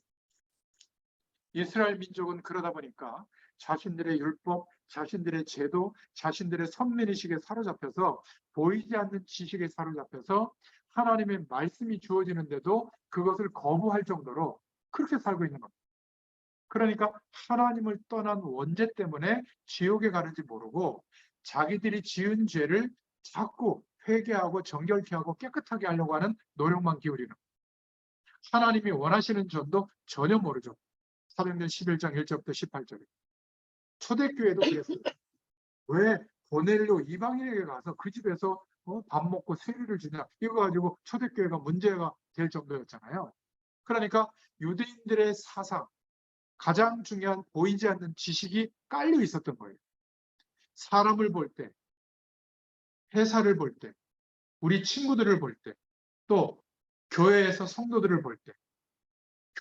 이스라엘 민족은 그러다 보니까 자신들의 율법, 자신들의 제도, 자신들의 선민의식에 사로잡혀서 보이지 않는 지식에 사로잡혀서 하나님의 말씀이 주어지는데도 그것을 거부할 정도로 그렇게 살고 있는 겁니다. 그러니까 하나님을 떠난 원죄 때문에 지옥에 가는지 모르고 자기들이 지은 죄를 자꾸 회개하고 정결케 하고 깨끗하게 하려고 하는 노력만 기울이는 하나님이 원하시는 전도 전혀 모르죠. 사도행전 11장 1절부터 18절에 초대교회도 그랬어요. 왜 고넬료 이방인에게 가서 그 집에서 밥 먹고 세리를 주냐 이거 가지고 초대교회가 문제가 될 정도였잖아요. 그러니까 유대인들의 사상 가장 중요한 보이지 않는 지식이 깔려 있었던 거예요. 사람을 볼 때, 회사를 볼 때, 우리 친구들을 볼 때, 또 교회에서 성도들을 볼 때,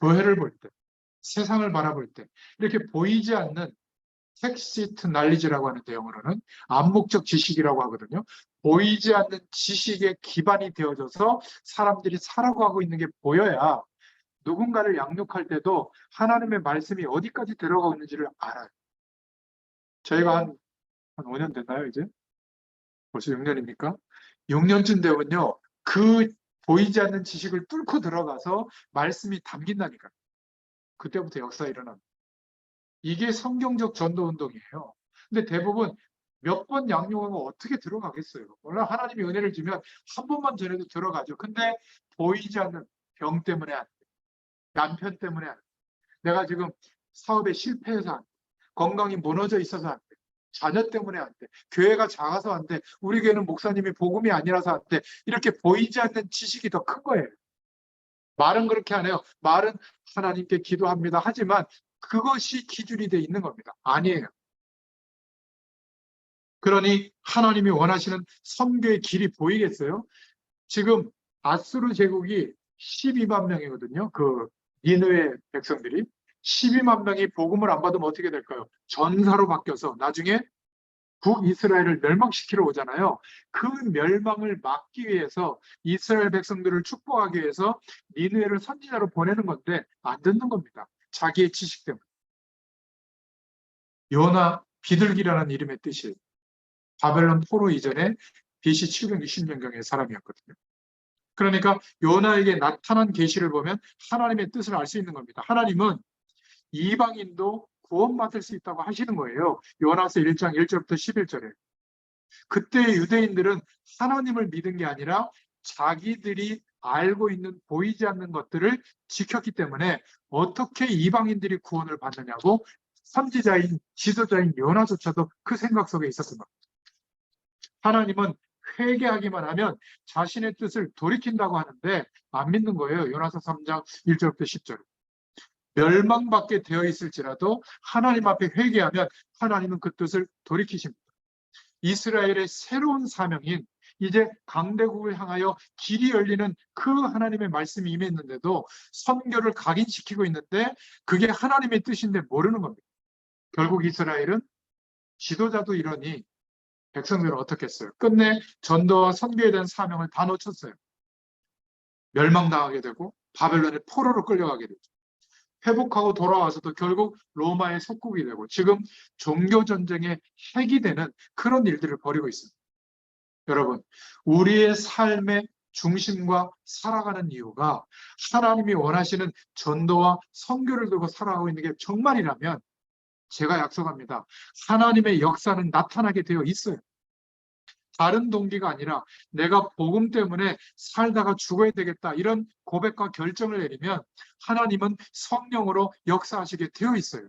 교회를 볼 때, 세상을 바라볼 때 이렇게 보이지 않는 텍시트 날리지라고 하는데 영어로는 암묵적 지식이라고 하거든요. 보이지 않는 지식의 기반이 되어져서 사람들이 살아가고 있는 게 보여야 누군가를 양육할 때도 하나님의 말씀이 어디까지 들어가고 있는지를 알아요. 저희가 한 5년 됐나요, 이제? 벌써 6년입니까? 6년쯤 되면요. 그 보이지 않는 지식을 뚫고 들어가서 말씀이 담긴다니까요. 그때부터 역사가 일어납니다. 이게 성경적 전도 운동이에요. 근데 대부분 몇 번 양육하고 어떻게 들어가겠어요? 물론 하나님이 은혜를 주면 한 번만 전해도 들어가죠. 근데 보이지 않는 병 때문에 안 돼. 남편 때문에 안 돼. 내가 지금 사업에 실패해서 안 돼. 건강이 무너져 있어서 안 돼. 자녀 때문에 안 돼. 교회가 작아서 안 돼. 우리 교회는 목사님이 복음이 아니라서 안 돼. 이렇게 보이지 않는 지식이 더 큰 거예요. 말은 그렇게 안 해요. 말은 하나님께 기도합니다. 하지만 그것이 기준이 돼 있는 겁니다. 아니에요. 그러니 하나님이 원하시는 선교의 길이 보이겠어요? 지금 아수르 제국이 12만 명이거든요. 그 니느웨 백성들이 12만 명이 복음을 안 받으면 어떻게 될까요? 전사로 바뀌어서 나중에 북이스라엘을 멸망시키러 오잖아요. 그 멸망을 막기 위해서 이스라엘 백성들을 축복하기 위해서 니느웨를 선지자로 보내는 건데 안 듣는 겁니다. 자기의 지식 때문에. 요나 비둘기라는 이름의 뜻이 바벨론 포로 이전에 BC 760년경의 사람이었거든요. 그러니까 요나에게 나타난 계시를 보면 하나님의 뜻을 알 수 있는 겁니다. 하나님은 이방인도 구원받을 수 있다고 하시는 거예요. 요나서 1장 1절부터 11절에. 그때 유대인들은 하나님을 믿은 게 아니라 자기들이 알고 있는 보이지 않는 것들을 지켰기 때문에 어떻게 이방인들이 구원을 받느냐고 선지자인 지도자인 요나조차도 그 생각 속에 있었던 겁니다. 하나님은 회개하기만 하면 자신의 뜻을 돌이킨다고 하는데 안 믿는 거예요. 요나서 3장 1절부터 10절. 멸망받게 되어 있을지라도 하나님 앞에 회개하면 하나님은 그 뜻을 돌이키십니다. 이스라엘의 새로운 사명인 이제 강대국을 향하여 길이 열리는 그 하나님의 말씀이 임했는데도 선교를 각인시키고 있는데 그게 하나님의 뜻인데 모르는 겁니다. 결국 이스라엘은 지도자도 이러니 백성들은 어떻게 했어요? 끝내 전도와 선교에 대한 사명을 다 놓쳤어요. 멸망당하게 되고 바벨론의 포로로 끌려가게 되죠. 회복하고 돌아와서도 결국 로마의 속국이 되고 지금 종교전쟁의 핵이 되는 그런 일들을 벌이고 있습니다. 여러분, 우리의 삶의 중심과 살아가는 이유가 하나님이 원하시는 전도와 선교를 두고 살아가고 있는 게 정말이라면 제가 약속합니다. 하나님의 역사는 나타나게 되어 있어요. 다른 동기가 아니라 내가 복음 때문에 살다가 죽어야 되겠다 이런 고백과 결정을 내리면 하나님은 성령으로 역사하시게 되어 있어요.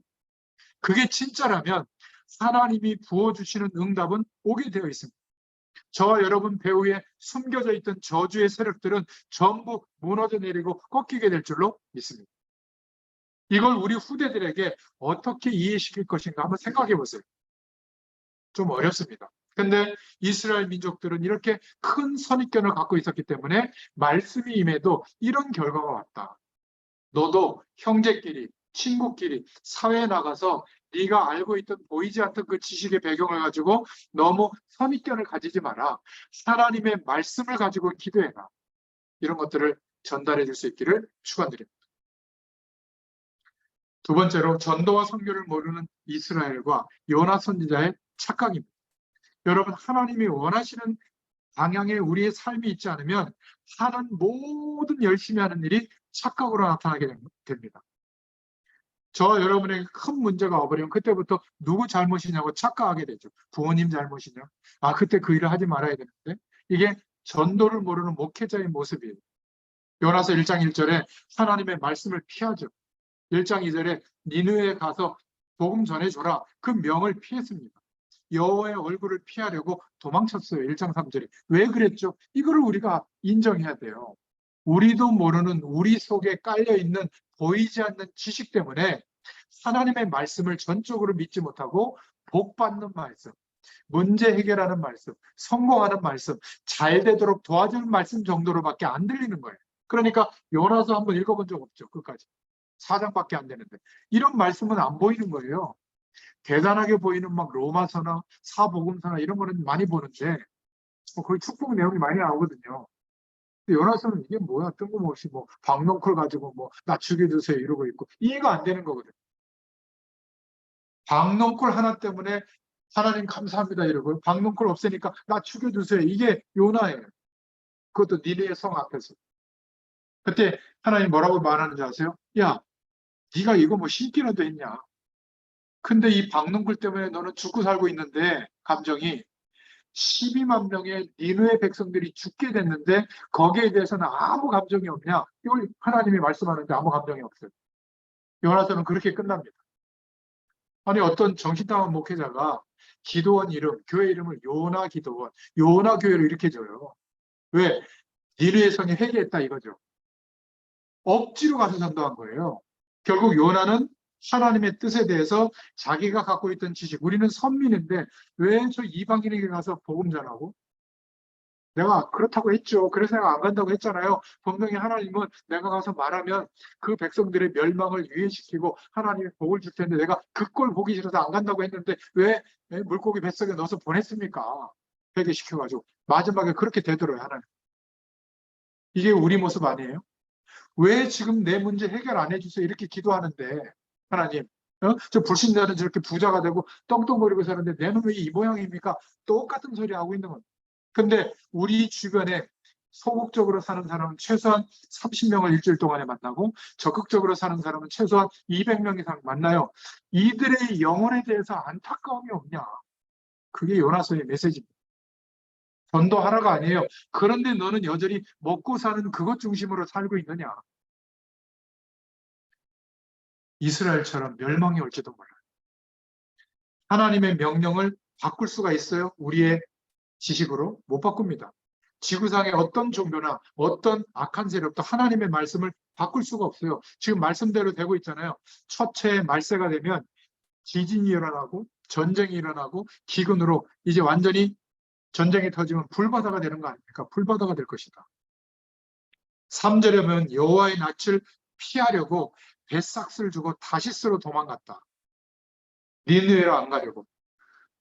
그게 진짜라면 하나님이 부어주시는 응답은 오게 되어 있습니다. 저와 여러분 배후에 숨겨져 있던 저주의 세력들은 전부 무너져 내리고 꺾이게 될 줄로 믿습니다. 이걸 우리 후대들에게 어떻게 이해시킬 것인가 한번 생각해 보세요. 좀 어렵습니다. 근데 이스라엘 민족들은 이렇게 큰 선입견을 갖고 있었기 때문에 말씀이 임해도 이런 결과가 왔다. 너도 형제끼리, 친구끼리 사회에 나가서 네가 알고 있던 보이지 않던 그 지식의 배경을 가지고 너무 선입견을 가지지 마라. 하나님의 말씀을 가지고 기도해라. 이런 것들을 전달해 줄 수 있기를 축원드립니다. 두 번째로 전도와 선교를 모르는 이스라엘과 요나 선지자의 착각입니다. 여러분, 하나님이 원하시는 방향에 우리의 삶이 있지 않으면 하는 모든 열심히 하는 일이 착각으로 나타나게 됩니다. 저와 여러분에게 큰 문제가 와버리면 그때부터 누구 잘못이냐고 착각하게 되죠. 부모님 잘못이냐? 아, 그때 그 일을 하지 말아야 되는데. 이게 전도를 모르는 목회자의 모습이에요. 요나서 1장 1절에 하나님의 말씀을 피하죠. 1장 2절에 니느웨에 가서 복음 전해줘라. 그 명을 피했습니다. 여호와의 얼굴을 피하려고 도망쳤어요. 1장 3절에. 왜 그랬죠? 이거를 우리가 인정해야 돼요. 우리도 모르는 우리 속에 깔려있는 보이지 않는 지식 때문에 하나님의 말씀을 전적으로 믿지 못하고 복받는 말씀, 문제 해결하는 말씀, 성공하는 말씀, 잘 되도록 도와주는 말씀 정도로밖에 안 들리는 거예요. 그러니까 요나서 한번 읽어본 적 없죠. 끝까지. 4장밖에 안 되는데. 이런 말씀은 안 보이는 거예요. 대단하게 보이는 막 로마서나 사복음서나 이런 거는 많이 보는데 거의 축복 내용이 많이 나오거든요. 요나서는 이게 뭐야? 뜬금없이 뭐 박농쿨 가지고 뭐 나 죽여주세요 이러고 있고 이해가 안 되는 거거든요. 박농쿨 하나 때문에 하나님 감사합니다 이러고 박농쿨 없애니까 나 죽여주세요. 이게 요나예요. 그것도 니네의 성 앞에서. 그때 하나님 뭐라고 말하는지 아세요? 야, 네가 이거 뭐 신기라도 했냐? 근데 이 박농쿨 때문에 너는 죽고 살고 있는데 감정이 12만 명의 니느웨 백성들이 죽게 됐는데 거기에 대해서는 아무 감정이 없냐? 이걸 하나님이 말씀하는데 아무 감정이 없어요. 요나서는 그렇게 끝납니다. 아니 어떤 정신당한 목회자가 기도원 이름, 교회 이름을 요나 기도원, 요나 교회로 이렇게 줘요. 왜? 니느웨 성이 회개했다 이거죠. 억지로 가서 전도한 거예요. 결국 요나는 하나님의 뜻에 대해서 자기가 갖고 있던 지식, 우리는 선민인데 왜 저 이방인에게 가서 복음 전하고? 내가 그렇다고 했죠. 그래서 내가 안 간다고 했잖아요. 분명히 하나님은 내가 가서 말하면 그 백성들의 멸망을 유예시키고 하나님의 복을 줄 텐데 내가 그 꼴 보기 싫어서 안 간다고 했는데 왜 물고기 뱃속에 넣어서 보냈습니까? 회개시켜가지고. 마지막에 그렇게 되더라고요, 하나님. 이게 우리 모습 아니에요? 왜 지금 내 문제 해결 안 해주세요? 이렇게 기도하는데, 하나님. 저 불신자는 저렇게 부자가 되고 떵떵거리고 사는데 내 놈이 이 모양입니까? 똑같은 소리 하고 있는 겁니다. 근데 우리 주변에 소극적으로 사는 사람은 최소한 30명을 일주일 동안에 만나고 적극적으로 사는 사람은 최소한 200명 이상 만나요. 이들의 영혼에 대해서 안타까움이 없냐? 그게 요나서의 메시지입니다. 전도하라가 아니에요. 그런데 너는 여전히 먹고 사는 그것 중심으로 살고 있느냐? 이스라엘처럼 멸망이 올지도 몰라요. 하나님의 명령을 바꿀 수가 있어요? 우리의 지식으로? 못 바꿉니다. 지구상의 어떤 종교나 어떤 악한 세력도 하나님의 말씀을 바꿀 수가 없어요. 지금 말씀대로 되고 있잖아요. 첫째 말세가 되면 지진이 일어나고 전쟁이 일어나고 기근으로 이제 완전히 전쟁이 터지면 불바다가 되는 거 아닙니까? 불바다가 될 것이다. 3절에 보면 여호와의 낯을 피하려고 뱃삭스를 주고 다시스로 도망갔다. 니느웨로 안 가려고.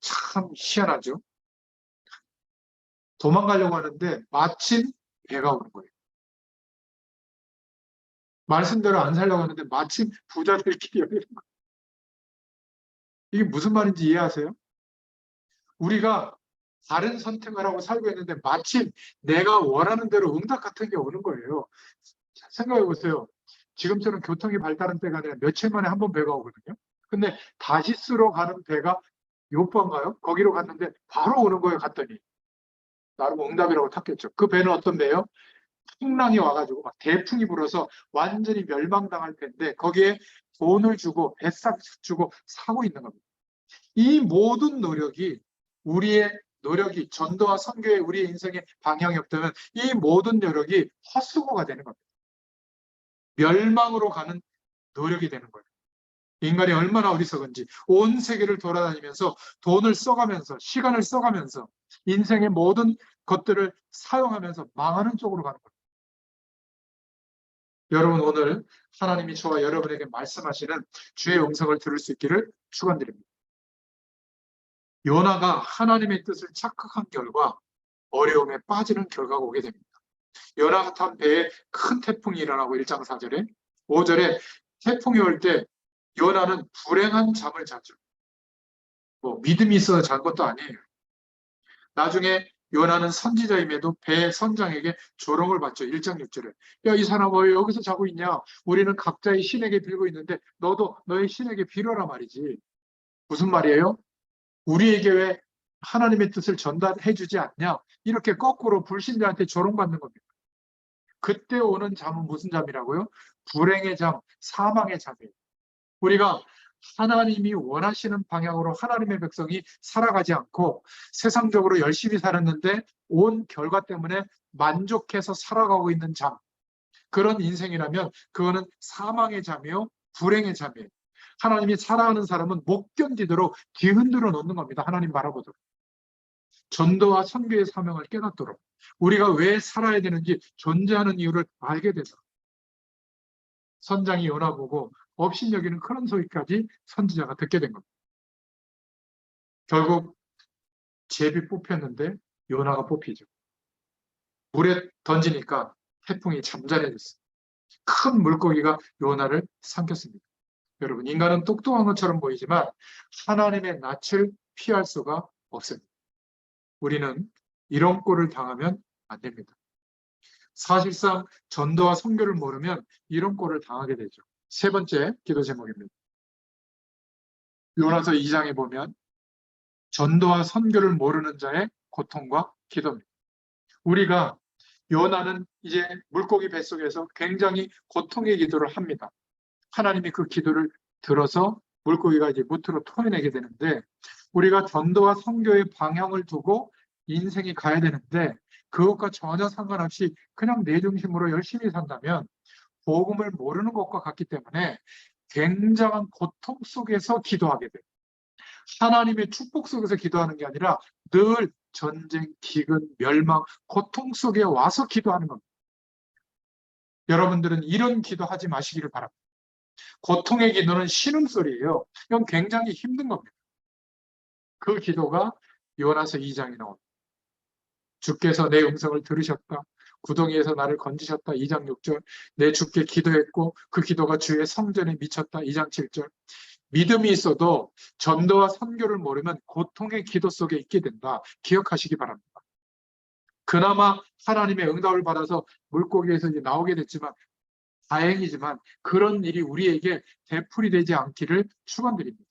참 희한하죠. 도망가려고 하는데 마침 배가 오는 거예요. 말씀대로 안 살려고 하는데 마침 부자들끼리 열리는 거예요. 이게 무슨 말인지 이해하세요? 우리가 다른 선택을 하고 살고 있는데 마침 내가 원하는 대로 응답 같은 게 오는 거예요. 생각해 보세요. 지금처럼 교통이 발달한 때가 아니라 며칠 만에 한 번 배가 오거든요. 근데 다시스로 가는 배가 요번가요? 거기로 갔는데 바로 오는 거예요. 갔더니 나름 응답이라고 탔겠죠. 그 배는 어떤 배예요? 풍랑이 와가지고 막 대풍이 불어서 완전히 멸망당할 텐데 거기에 돈을 주고 배싹 주고 사고 있는 겁니다. 이 모든 노력이 우리의 노력이 전도와 선교의 우리의 인생의 방향이 없다면 이 모든 노력이 헛수고가 되는 겁니다. 멸망으로 가는 노력이 되는 거예요. 인간이 얼마나 어리석은지 온 세계를 돌아다니면서 돈을 써가면서 시간을 써가면서 인생의 모든 것들을 사용하면서 망하는 쪽으로 가는 거예요. 여러분 오늘 하나님이 저와 여러분에게 말씀하시는 주의 음성을 들을 수 있기를 축원드립니다. 요나가 하나님의 뜻을 착각한 결과 어려움에 빠지는 결과가 오게 됩니다. 요나가 탄 배에 큰 태풍이 일어나고 1장 4절에 5절에 태풍이 올 때 요나는 불행한 잠을 자죠. 뭐 믿음이 있어서 잔 것도 아니에요. 나중에 요나는 선지자임에도 배 선장에게 조롱을 받죠. 1장 6절에. 야, 이 사람 왜 여기서 자고 있냐? 우리는 각자의 신에게 빌고 있는데 너도 너의 신에게 빌어라 말이지. 무슨 말이에요? 우리에게 왜 하나님의 뜻을 전달해 주지 않냐? 이렇게 거꾸로 불신자한테 조롱받는 겁니다. 그때 오는 잠은 무슨 잠이라고요? 불행의 잠, 사망의 잠이에요. 우리가 하나님이 원하시는 방향으로 하나님의 백성이 살아가지 않고 세상적으로 열심히 살았는데 온 결과 때문에 만족해서 살아가고 있는 잠. 그런 인생이라면 그거는 사망의 잠이요, 불행의 잠이에요. 하나님이 사랑하는 사람은 못 견디도록 뒤흔들어 놓는 겁니다. 하나님 바라보도록. 전도와 선교의 사명을 깨닫도록. 우리가 왜 살아야 되는지 존재하는 이유를 알게 되도록. 선장이 요나 보고 업신여기는 그런 소리까지 선지자가 듣게 된 겁니다. 결국 제비 뽑혔는데 요나가 뽑히죠. 물에 던지니까 태풍이 잠잠해졌어요. 큰 물고기가 요나를 삼켰습니다. 여러분, 인간은 똑똑한 것처럼 보이지만 하나님의 낯을 피할 수가 없습니다. 우리는 이런 꼴을 당하면 안 됩니다. 사실상 전도와 선교를 모르면 이런 꼴을 당하게 되죠. 세 번째 기도 제목입니다. 요나서 2장에 보면 전도와 선교를 모르는 자의 고통과 기도입니다. 우리가 요나는 이제 물고기 뱃속에서 굉장히 고통의 기도를 합니다. 하나님이 그 기도를 들어서 물고기가 이제 무트로 토해내게 되는데 우리가 전도와 선교의 방향을 두고 인생이 가야 되는데 그것과 전혀 상관없이 그냥 내 중심으로 열심히 산다면 복음을 모르는 것과 같기 때문에 굉장한 고통 속에서 기도하게 돼요. 하나님의 축복 속에서 기도하는 게 아니라 늘 전쟁, 기근, 멸망, 고통 속에 와서 기도하는 겁니다. 여러분들은 이런 기도하지 마시기를 바랍니다. 고통의 기도는 신음소리예요. 이건 굉장히 힘든 겁니다. 그 기도가 요나서 2장에 나옵니다. 주께서 내 음성을 들으셨다. 구덩이에서 나를 건지셨다. 2장 6절. 내 주께 기도했고 그 기도가 주의 성전에 미쳤다. 2장 7절. 믿음이 있어도 전도와 선교를 모르면 고통의 기도 속에 있게 된다. 기억하시기 바랍니다. 그나마 하나님의 응답을 받아서 물고기에서 이제 나오게 됐지만 다행이지만 그런 일이 우리에게 되풀이 되지 않기를 축원드립니다.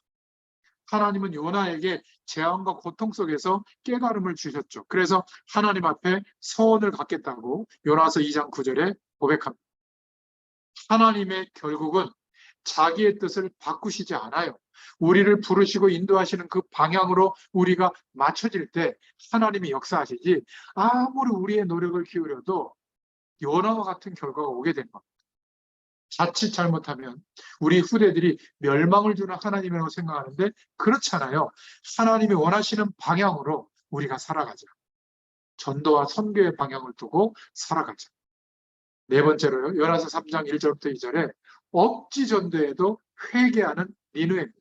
하나님은 요나에게 재앙과 고통 속에서 깨달음을 주셨죠. 그래서 하나님 앞에 서원을 갖겠다고 요나서 2장 9절에 고백합니다. 하나님의 결국은 자기의 뜻을 바꾸시지 않아요. 우리를 부르시고 인도하시는 그 방향으로 우리가 맞춰질 때 하나님이 역사하시지 아무리 우리의 노력을 기울여도 요나와 같은 결과가 오게 된 겁니다. 자칫 잘못하면 우리 후대들이 멸망을 주는 하나님이라고 생각하는데 그렇잖아요. 하나님이 원하시는 방향으로 우리가 살아가자. 전도와 선교의 방향을 두고 살아가자. 네 번째로요. 요나서 3장 1절부터 2절에 억지 전도에도 회개하는 니느웨입니다.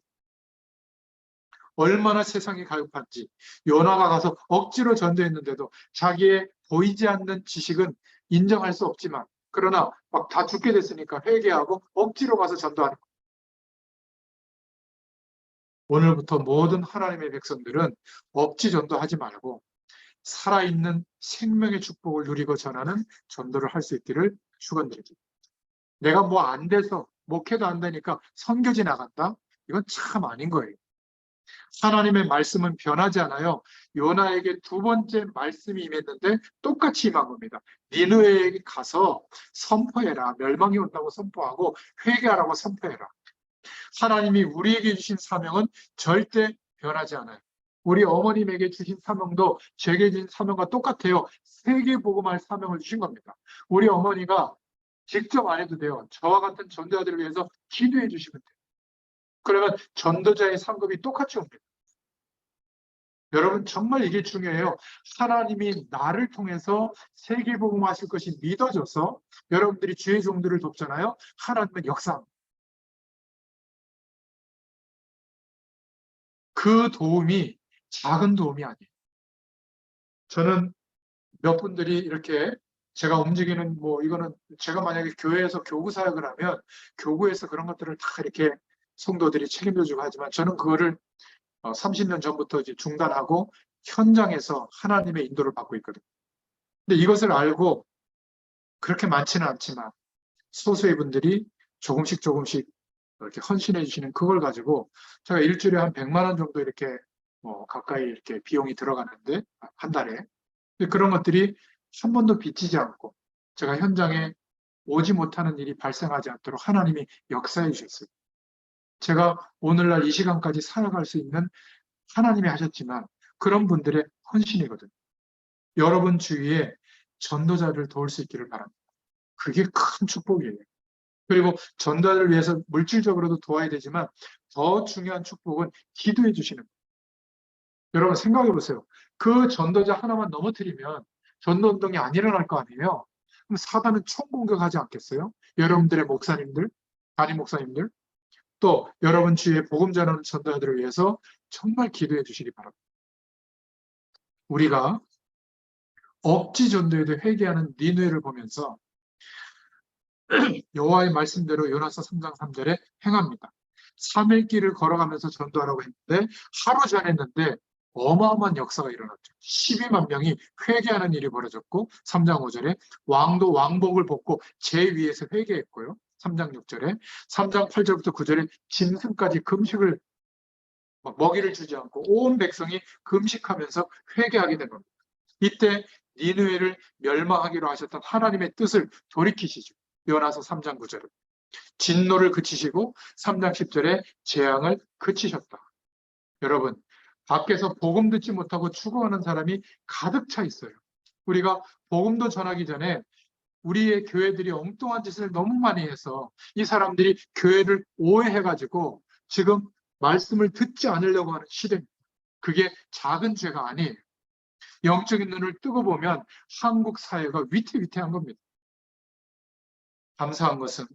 얼마나 세상이 가혹한지. 요나가 가서 억지로 전도했는데도 자기의 보이지 않는 지식은 인정할 수 없지만, 그러나 막 다 죽게 됐으니까 회개하고 억지로 가서 전도하는 거예요. 오늘부터 모든 하나님의 백성들은 억지 전도하지 말고 살아있는 생명의 축복을 누리고 전하는 전도를 할 수 있기를 축원드립니다. 내가 뭐 안 돼서 목회도 안 되니까 선교지 나간다? 이건 참 아닌 거예요. 하나님의 말씀은 변하지 않아요. 요나에게 두 번째 말씀이 임했는데 똑같이 임한 겁니다. 니느웨에 가서 선포해라. 멸망이 온다고 선포하고 회개하라고 선포해라. 하나님이 우리에게 주신 사명은 절대 변하지 않아요. 우리 어머님에게 주신 사명도 제게 주신 사명과 똑같아요. 세계 복음할 사명을 주신 겁니다. 우리 어머니가 직접 안 해도 돼요. 저와 같은 전도자들을 위해서 기도해 주시면 돼요. 그러면 전도자의 상급이 똑같이 옵니다. 여러분 정말 이게 중요해요. 하나님이 나를 통해서 세계 복음하실 것이 믿어져서 여러분들이 주의 종들을 돕잖아요. 하나님은 역사합니다. 그 도움이 작은 도움이 아니에요. 저는 몇 분들이 이렇게 제가 움직이는 뭐 이거는 제가 만약에 교회에서 교구 사역을 하면 교구에서 그런 것들을 다 이렇게 성도들이 책임져주고 하지만 저는 그거를 30년 전부터 이제 중단하고 현장에서 하나님의 인도를 받고 있거든요. 근데 이것을 알고 그렇게 많지는 않지만 소수의 분들이 조금씩 조금씩 이렇게 헌신해 주시는 그걸 가지고 제가 일주일에 한 100만 원 정도 이렇게 가까이 이렇게 비용이 들어가는데 한 달에 그런 것들이 한 번도 비치지 않고 제가 현장에 오지 못하는 일이 발생하지 않도록 하나님이 역사해 주셨어요. 제가 오늘날 이 시간까지 살아갈 수 있는 하나님이 하셨지만 그런 분들의 헌신이거든요. 여러분 주위에 전도자를 도울 수 있기를 바랍니다. 그게 큰 축복이에요. 그리고 전도자를 위해서 물질적으로도 도와야 되지만 더 중요한 축복은 기도해 주시는 거예요. 여러분 생각해 보세요. 그 전도자 하나만 넘어뜨리면 전도운동이 안 일어날 거 아니에요. 그럼 사단은 총공격하지 않겠어요? 여러분들의 목사님들, 담임 목사님들, 또 여러분 주위에 복음 전하는 전도자들을 위해서 정말 기도해 주시기 바랍니다. 우리가 억지 전도에도 회개하는 니느웨를 보면서 여호와의 말씀대로 요나서 3장 3절에 행합니다. 3일 길을 걸어가면서 전도하라고 했는데 하루 전했는데 어마어마한 역사가 일어났죠. 12만 명이 회개하는 일이 벌어졌고 3장 5절에 왕도 왕복을 벗고 제 위에서 회개했고요. 3장 6절에 3장 8절부터 9절에 짐승까지 금식을 먹이를 주지 않고 온 백성이 금식하면서 회개하게 된 겁니다. 이때 니느웨를 멸망하기로 하셨던 하나님의 뜻을 돌이키시죠. 요나서 3장 9절에 진노를 그치시고 3장 10절에 재앙을 그치셨다. 여러분 밖에서 복음 듣지 못하고 추구하는 사람이 가득 차 있어요. 우리가 복음도 전하기 전에 우리의 교회들이 엉뚱한 짓을 너무 많이 해서 이 사람들이 교회를 오해해가지고 지금 말씀을 듣지 않으려고 하는 시대입니다. 그게 작은 죄가 아니에요. 영적인 눈을 뜨고 보면 한국 사회가 위태위태한 겁니다. 감사한 것은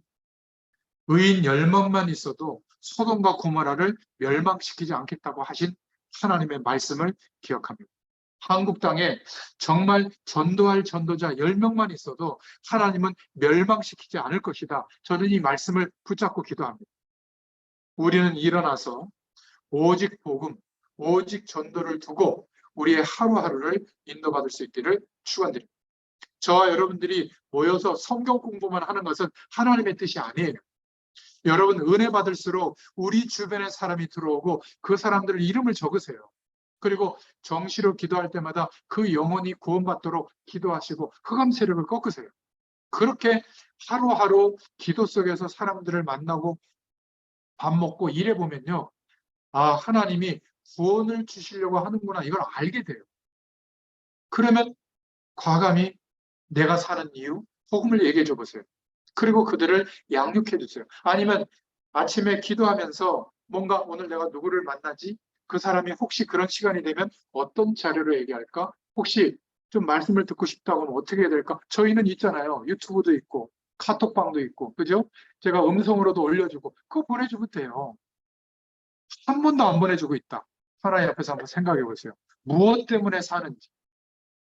의인 10명만 있어도 소돔과 고모라를 멸망시키지 않겠다고 하신 하나님의 말씀을 기억합니다. 한국 땅에 정말 전도할 전도자 10명만 있어도 하나님은 멸망시키지 않을 것이다. 저는 이 말씀을 붙잡고 기도합니다. 우리는 일어나서 오직 복음, 오직 전도를 두고 우리의 하루하루를 인도받을 수 있기를 축원드립니다. 저와 여러분들이 모여서 성경 공부만 하는 것은 하나님의 뜻이 아니에요. 여러분 은혜 받을수록 우리 주변에 사람이 들어오고 그 사람들 이름을 적으세요. 그리고 정시로 기도할 때마다 그 영혼이 구원받도록 기도하시고 흑암 세력을 꺾으세요. 그렇게 하루하루 기도 속에서 사람들을 만나고 밥 먹고 일해 보면요. 아, 하나님이 구원을 주시려고 하는구나 이걸 알게 돼요. 그러면 과감히 내가 사는 이유, 복음을 얘기해 줘 보세요. 그리고 그들을 양육해 주세요. 아니면 아침에 기도하면서 뭔가 오늘 내가 누구를 만나지? 그 사람이 혹시 그런 시간이 되면 어떤 자료를 얘기할까? 혹시 좀 말씀을 듣고 싶다고 하면 어떻게 해야 될까? 저희는 있잖아요. 유튜브도 있고 카톡방도 있고 그죠? 제가 음성으로도 올려주고 그거 보내주면 돼요. 한 번도 안 보내주고 있다. 하나님 앞에서 한번 생각해 보세요. 무엇 때문에 사는지,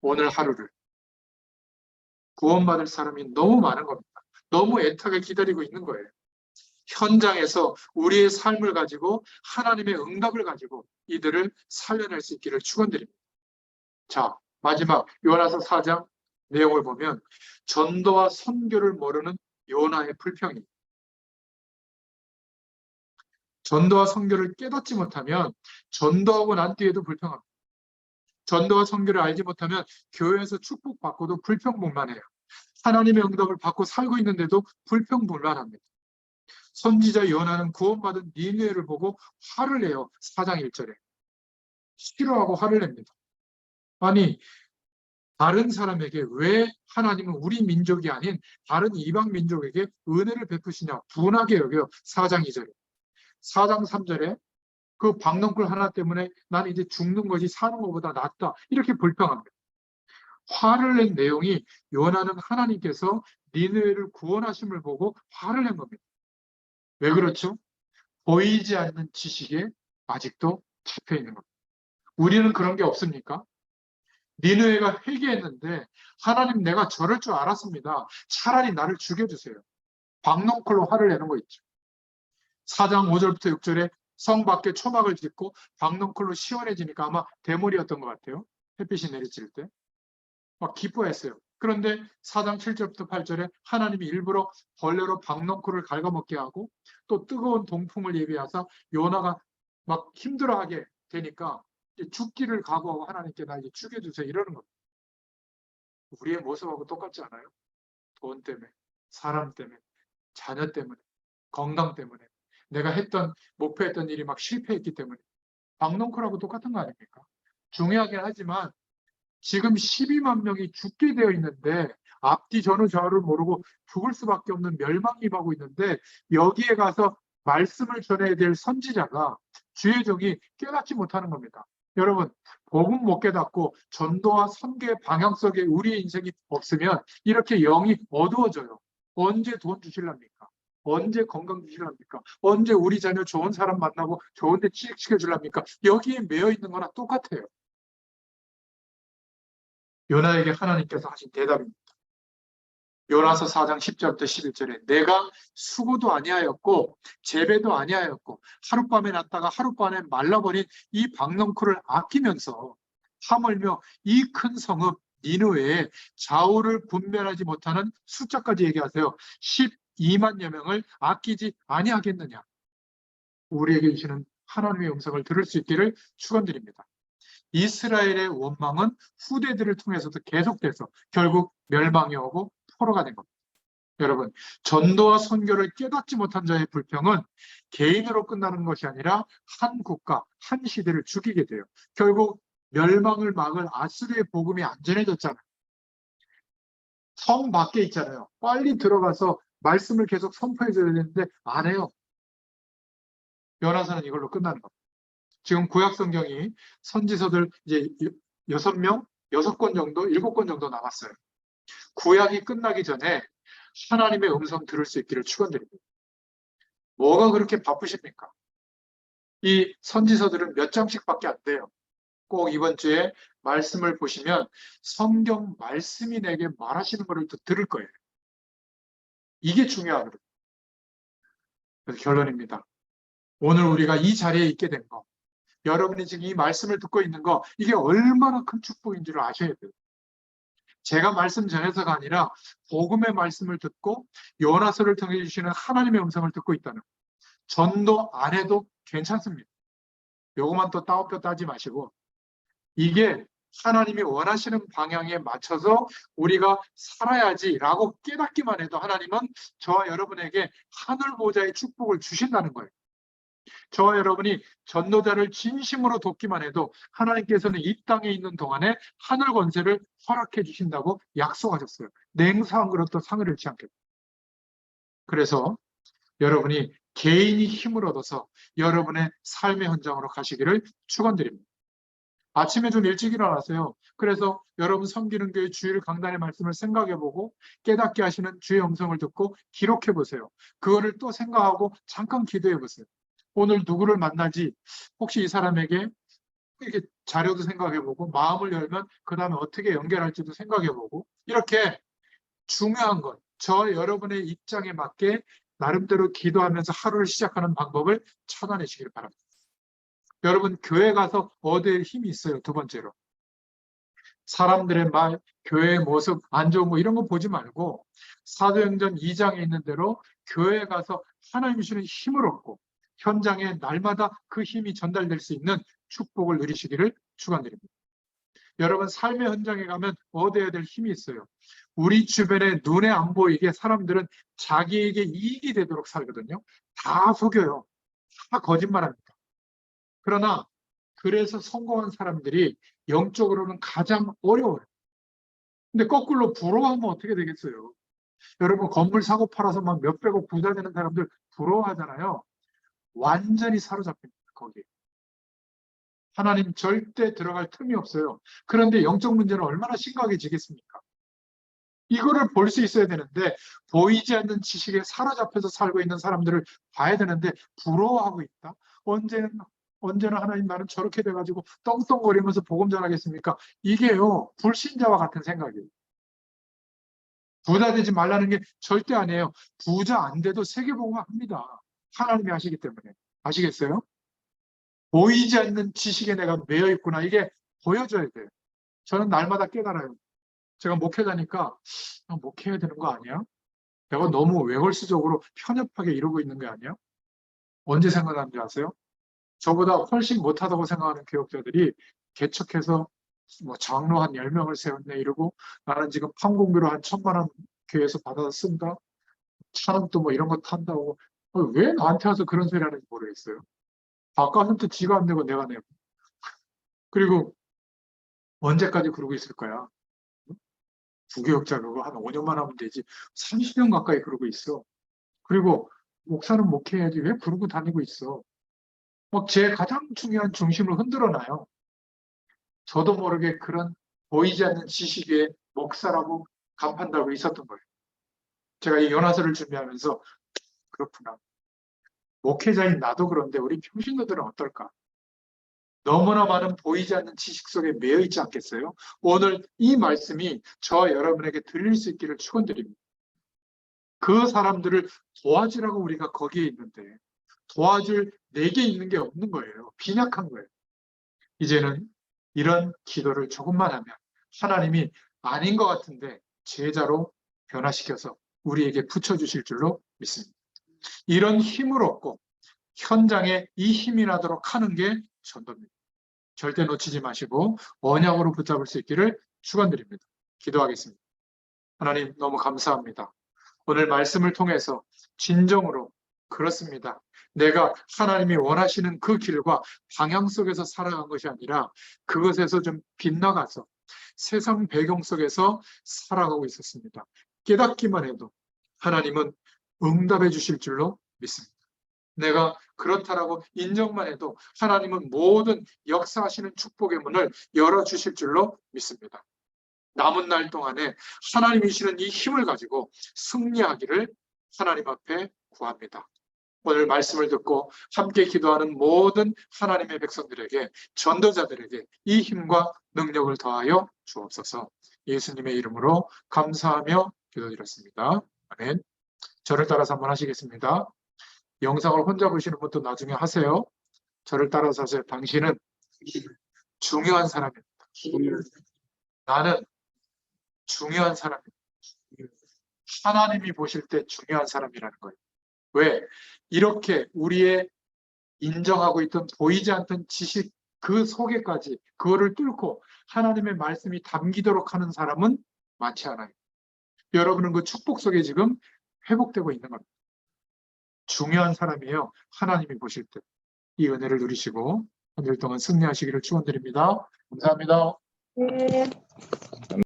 오늘 하루를. 구원받을 사람이 너무 많은 겁니다. 너무 애타게 기다리고 있는 거예요. 현장에서 우리의 삶을 가지고 하나님의 응답을 가지고 이들을 살려낼 수 있기를 축원드립니다. 자, 마지막 요나서 4장 내용을 보면 전도와 선교를 모르는 요나의 불평입니다. 전도와 선교를 깨닫지 못하면 전도하고 난 뒤에도 불평합니다. 전도와 선교를 알지 못하면 교회에서 축복받고도 불평불만해요. 하나님의 응답을 받고 살고 있는데도 불평불만합니다. 선지자 요나는 구원받은 니느웨를 보고 화를 내요. 4장 1절에. 싫어하고 화를 냅니다. 아니, 다른 사람에게 왜 하나님은 우리 민족이 아닌 다른 이방 민족에게 은혜를 베푸시냐 분하게 여겨. 4장 2절에. 4장 3절에 그 박넝쿨 하나 때문에 나는 이제 죽는 것이 사는 것보다 낫다. 이렇게 불평합니다. 화를 낸 내용이 요나는 하나님께서 니느웨를 구원하심을 보고 화를 낸 겁니다. 왜 그렇죠? 보이지 않는 지식에 아직도 잡혀 있는 겁니다. 우리는 그런 게 없습니까? 니느웨가 회개했는데 하나님 내가 저럴 줄 알았습니다. 차라리 나를 죽여주세요. 박넝쿨로 화를 내는 거 있죠. 4장 5절부터 6절에 성 밖에 초막을 짓고 박넝쿨로 시원해지니까 아마 대물이었던 것 같아요. 햇빛이 내리칠 때. 막 기뻐했어요. 그런데 4장 7절부터 8절에 하나님이 일부러 벌레로 박넝쿨을 갉아먹게 하고 또 뜨거운 동풍을 예비하사 요나가 막 힘들어하게 되니까 죽기를 각오하고 하나님께 나 이제 죽여주세요 이러는 겁니다. 우리의 모습하고 똑같지 않아요? 돈 때문에, 사람 때문에, 자녀 때문에, 건강 때문에, 내가 목표했던 일이 막 실패했기 때문에 박넝쿨하고 똑같은 거 아닙니까? 중요하긴 하지만 지금 12만 명이 죽게 되어 있는데 앞뒤 전후 좌우를 모르고 죽을 수밖에 없는 멸망입하고 있는데 여기에 가서 말씀을 전해야 될 선지자가 주의 종이 깨닫지 못하는 겁니다. 여러분, 복음 못 깨닫고 전도와 선교의 방향성에 우리의 인생이 없으면 이렇게 영이 어두워져요. 언제 돈 주실랍니까? 언제 건강 주실랍니까? 언제 우리 자녀 좋은 사람 만나고 좋은 데 취직시켜 줄랍니까? 여기에 매여 있는 거나 똑같아요. 요나에게 하나님께서 하신 대답입니다. 요나서 4장 10절부터 11절에 내가 수고도 아니하였고 재배도 아니하였고 하룻밤에 났다가 하룻밤에 말라버린 이 박넝쿨을 아끼면서 하물며 이 큰 성읍 니느웨에 좌우를 분별하지 못하는 숫자까지 얘기하세요. 12만여 명을 아끼지 아니하겠느냐. 우리에게 주시는 하나님의 음성을 들을 수 있기를 축원드립니다. 이스라엘의 원망은 후대들을 통해서도 계속돼서 결국 멸망이 오고 포로가 된 겁니다. 여러분, 전도와 선교를 깨닫지 못한 자의 불평은 개인으로 끝나는 것이 아니라 한 국가, 한 시대를 죽이게 돼요. 결국 멸망을 막을 아수르의 복음이 안전해졌잖아요. 성 밖에 있잖아요. 빨리 들어가서 말씀을 계속 선포해줘야 되는데 안 해요. 요나서는 이걸로 끝나는 겁니다. 지금 구약 성경이 선지서들 이제 6명, 6권 정도, 7권 정도 남았어요. 구약이 끝나기 전에 하나님의 음성 들을 수 있기를 축원드립니다. 뭐가 그렇게 바쁘십니까? 이 선지서들은 몇 장씩밖에 안 돼요. 꼭 이번 주에 말씀을 보시면 성경 말씀이 내게 말하시는 것을 또 들을 거예요. 이게 중요하거든요. 그래서 결론입니다. 오늘 우리가 이 자리에 있게 된 거, 여러분이 지금 이 말씀을 듣고 있는 거, 이게 얼마나 큰 축복인 줄 아셔야 돼요. 제가 말씀 전해서가 아니라 복음의 말씀을 듣고 요나서를 통해 주시는 하나님의 음성을 듣고 있다는, 전도 안 해도 괜찮습니다. 요것만 또 따옴표 따지 마시고 이게 하나님이 원하시는 방향에 맞춰서 우리가 살아야지라고 깨닫기만 해도 하나님은 저와 여러분에게 하늘 보좌의 축복을 주신다는 거예요. 저와 여러분이 전도자를 진심으로 돕기만 해도 하나님께서는 이 땅에 있는 동안에 하늘 권세를 허락해 주신다고 약속하셨어요. 냉수한 그릇도 상을 잃지 않겠다. 그래서 여러분이 개인이 힘을 얻어서 여러분의 삶의 현장으로 가시기를 축원드립니다. 아침에 좀 일찍 일어나세요. 그래서 여러분 섬기는 교회 주일 강단의 말씀을 생각해보고 깨닫게 하시는 주의 음성을 듣고 기록해보세요. 그거를 또 생각하고 잠깐 기도해보세요. 오늘 누구를 만나지, 혹시 이 사람에게 이렇게 자료도 생각해보고 마음을 열면 그 다음에 어떻게 연결할지도 생각해보고 이렇게 중요한 것, 저 여러분의 입장에 맞게 나름대로 기도하면서 하루를 시작하는 방법을 찾아내시길 바랍니다. 여러분 교회 가서 얻을 힘이 있어요. 두 번째로. 사람들의 말, 교회의 모습, 안 좋은 거 이런 거 보지 말고 사도행전 2장에 있는 대로 교회에 가서 하나님 주시는 힘을 얻고 현장에 날마다 그 힘이 전달될 수 있는 축복을 누리시기를 축원드립니다. 여러분 삶의 현장에 가면 얻어야 될 힘이 있어요. 우리 주변에 눈에 안 보이게 사람들은 자기에게 이익이 되도록 살거든요. 다 속여요. 다 거짓말합니다. 그러나 그래서 성공한 사람들이 영적으로는 가장 어려워요. 근데 거꾸로 부러워하면 어떻게 되겠어요? 여러분 건물 사고 팔아서 막 몇백억 부자 되는 사람들 부러워하잖아요. 완전히 사로잡힙니다. 거기에. 하나님 절대 들어갈 틈이 없어요. 그런데 영적 문제는 얼마나 심각해지겠습니까? 이거를 볼 수 있어야 되는데 보이지 않는 지식에 사로잡혀서 살고 있는 사람들을 봐야 되는데 부러워하고 있다. 언제나 하나님 나는 저렇게 돼가지고 떵떵거리면서 복음 전하겠습니까? 이게요 불신자와 같은 생각이에요. 부자 되지 말라는 게 절대 아니에요. 부자 안 돼도 세계복음 합니다. 하나님이 하시기 때문에. 아시겠어요? 보이지 않는 지식에 내가 매여 있구나. 이게 보여져야 돼요. 저는 날마다 깨달아요. 제가 목회자니까 목회해야 되는 거 아니야? 내가 너무 외골수적으로 편협하게 이러고 있는 게 아니야? 언제 생각하는지 아세요? 저보다 훨씬 못하다고 생각하는 교역자들이 개척해서 뭐 장로 한 10명을 세웠네 이러고 나는 지금 판공비로 한 1,000만 원 교회에서 받아서 쓴다. 차는 또 뭐 이런 거 탄다고. 왜 나한테 와서 그런 소리 하는지 모르겠어요. 아까부터 지가 안 내고 내가 내고. 그리고 언제까지 그러고 있을 거야? 부교역자 그거 한 5년만 하면 되지. 30년 가까이 그러고 있어. 그리고 목사는 목회해야지 왜 그러고 다니고 있어. 막 제 가장 중요한 중심을 흔들어 놔요. 저도 모르게 그런 보이지 않는 지식에 목사라고 간판 달고 있었던 거예요. 제가 이 연화서를 준비하면서 그렇구나. 목회자인 나도 그런데 우리 평신도들은 어떨까? 너무나 많은 보이지 않는 지식 속에 매여 있지 않겠어요? 오늘 이 말씀이 저 여러분에게 들릴 수 있기를 축원드립니다. 그 사람들을 도와주라고 우리가 거기에 있는데 도와줄 내게 있는 게 없는 거예요. 빈약한 거예요. 이제는 이런 기도를 조금만 하면 하나님이 아닌 것 같은데 제자로 변화시켜서 우리에게 붙여주실 줄로 믿습니다. 이런 힘을 얻고 현장에 이 힘이 나도록 하는 게 전도입니다. 절대 놓치지 마시고 언약으로 붙잡을 수 있기를 축원드립니다. 기도하겠습니다. 하나님 너무 감사합니다. 오늘 말씀을 통해서 진정으로 그렇습니다. 내가 하나님이 원하시는 그 길과 방향 속에서 살아간 것이 아니라 그것에서 좀 빗나가서 세상 배경 속에서 살아가고 있었습니다. 깨닫기만 해도 하나님은 응답해 주실 줄로 믿습니다. 내가 그렇다라고 인정만 해도 하나님은 모든 역사하시는 축복의 문을 열어주실 줄로 믿습니다. 남은 날 동안에 하나님이 주시는 이 힘을 가지고 승리하기를 하나님 앞에 구합니다. 오늘 말씀을 듣고 함께 기도하는 모든 하나님의 백성들에게 전도자들에게 이 힘과 능력을 더하여 주옵소서. 예수님의 이름으로 감사하며 기도드렸습니다. 아멘. 저를 따라서 한번 하시겠습니다. 영상을 혼자 보시는 분도 나중에 하세요. 저를 따라서 하세요. 당신은 중요한 사람입니다. 나는 중요한 사람입니다. 하나님이 보실 때 중요한 사람이라는 거예요. 왜? 이렇게 우리의 인정하고 있던 보이지 않던 지식 그 속에까지 그거를 뚫고 하나님의 말씀이 담기도록 하는 사람은 많지 않아요. 여러분은 그 축복 속에 지금 회복되고 있는 겁니다. 중요한 사람이에요. 하나님이 보실 때. 이 은혜를 누리시고 한 주 동안 승리하시기를 축원드립니다. 감사합니다. 네.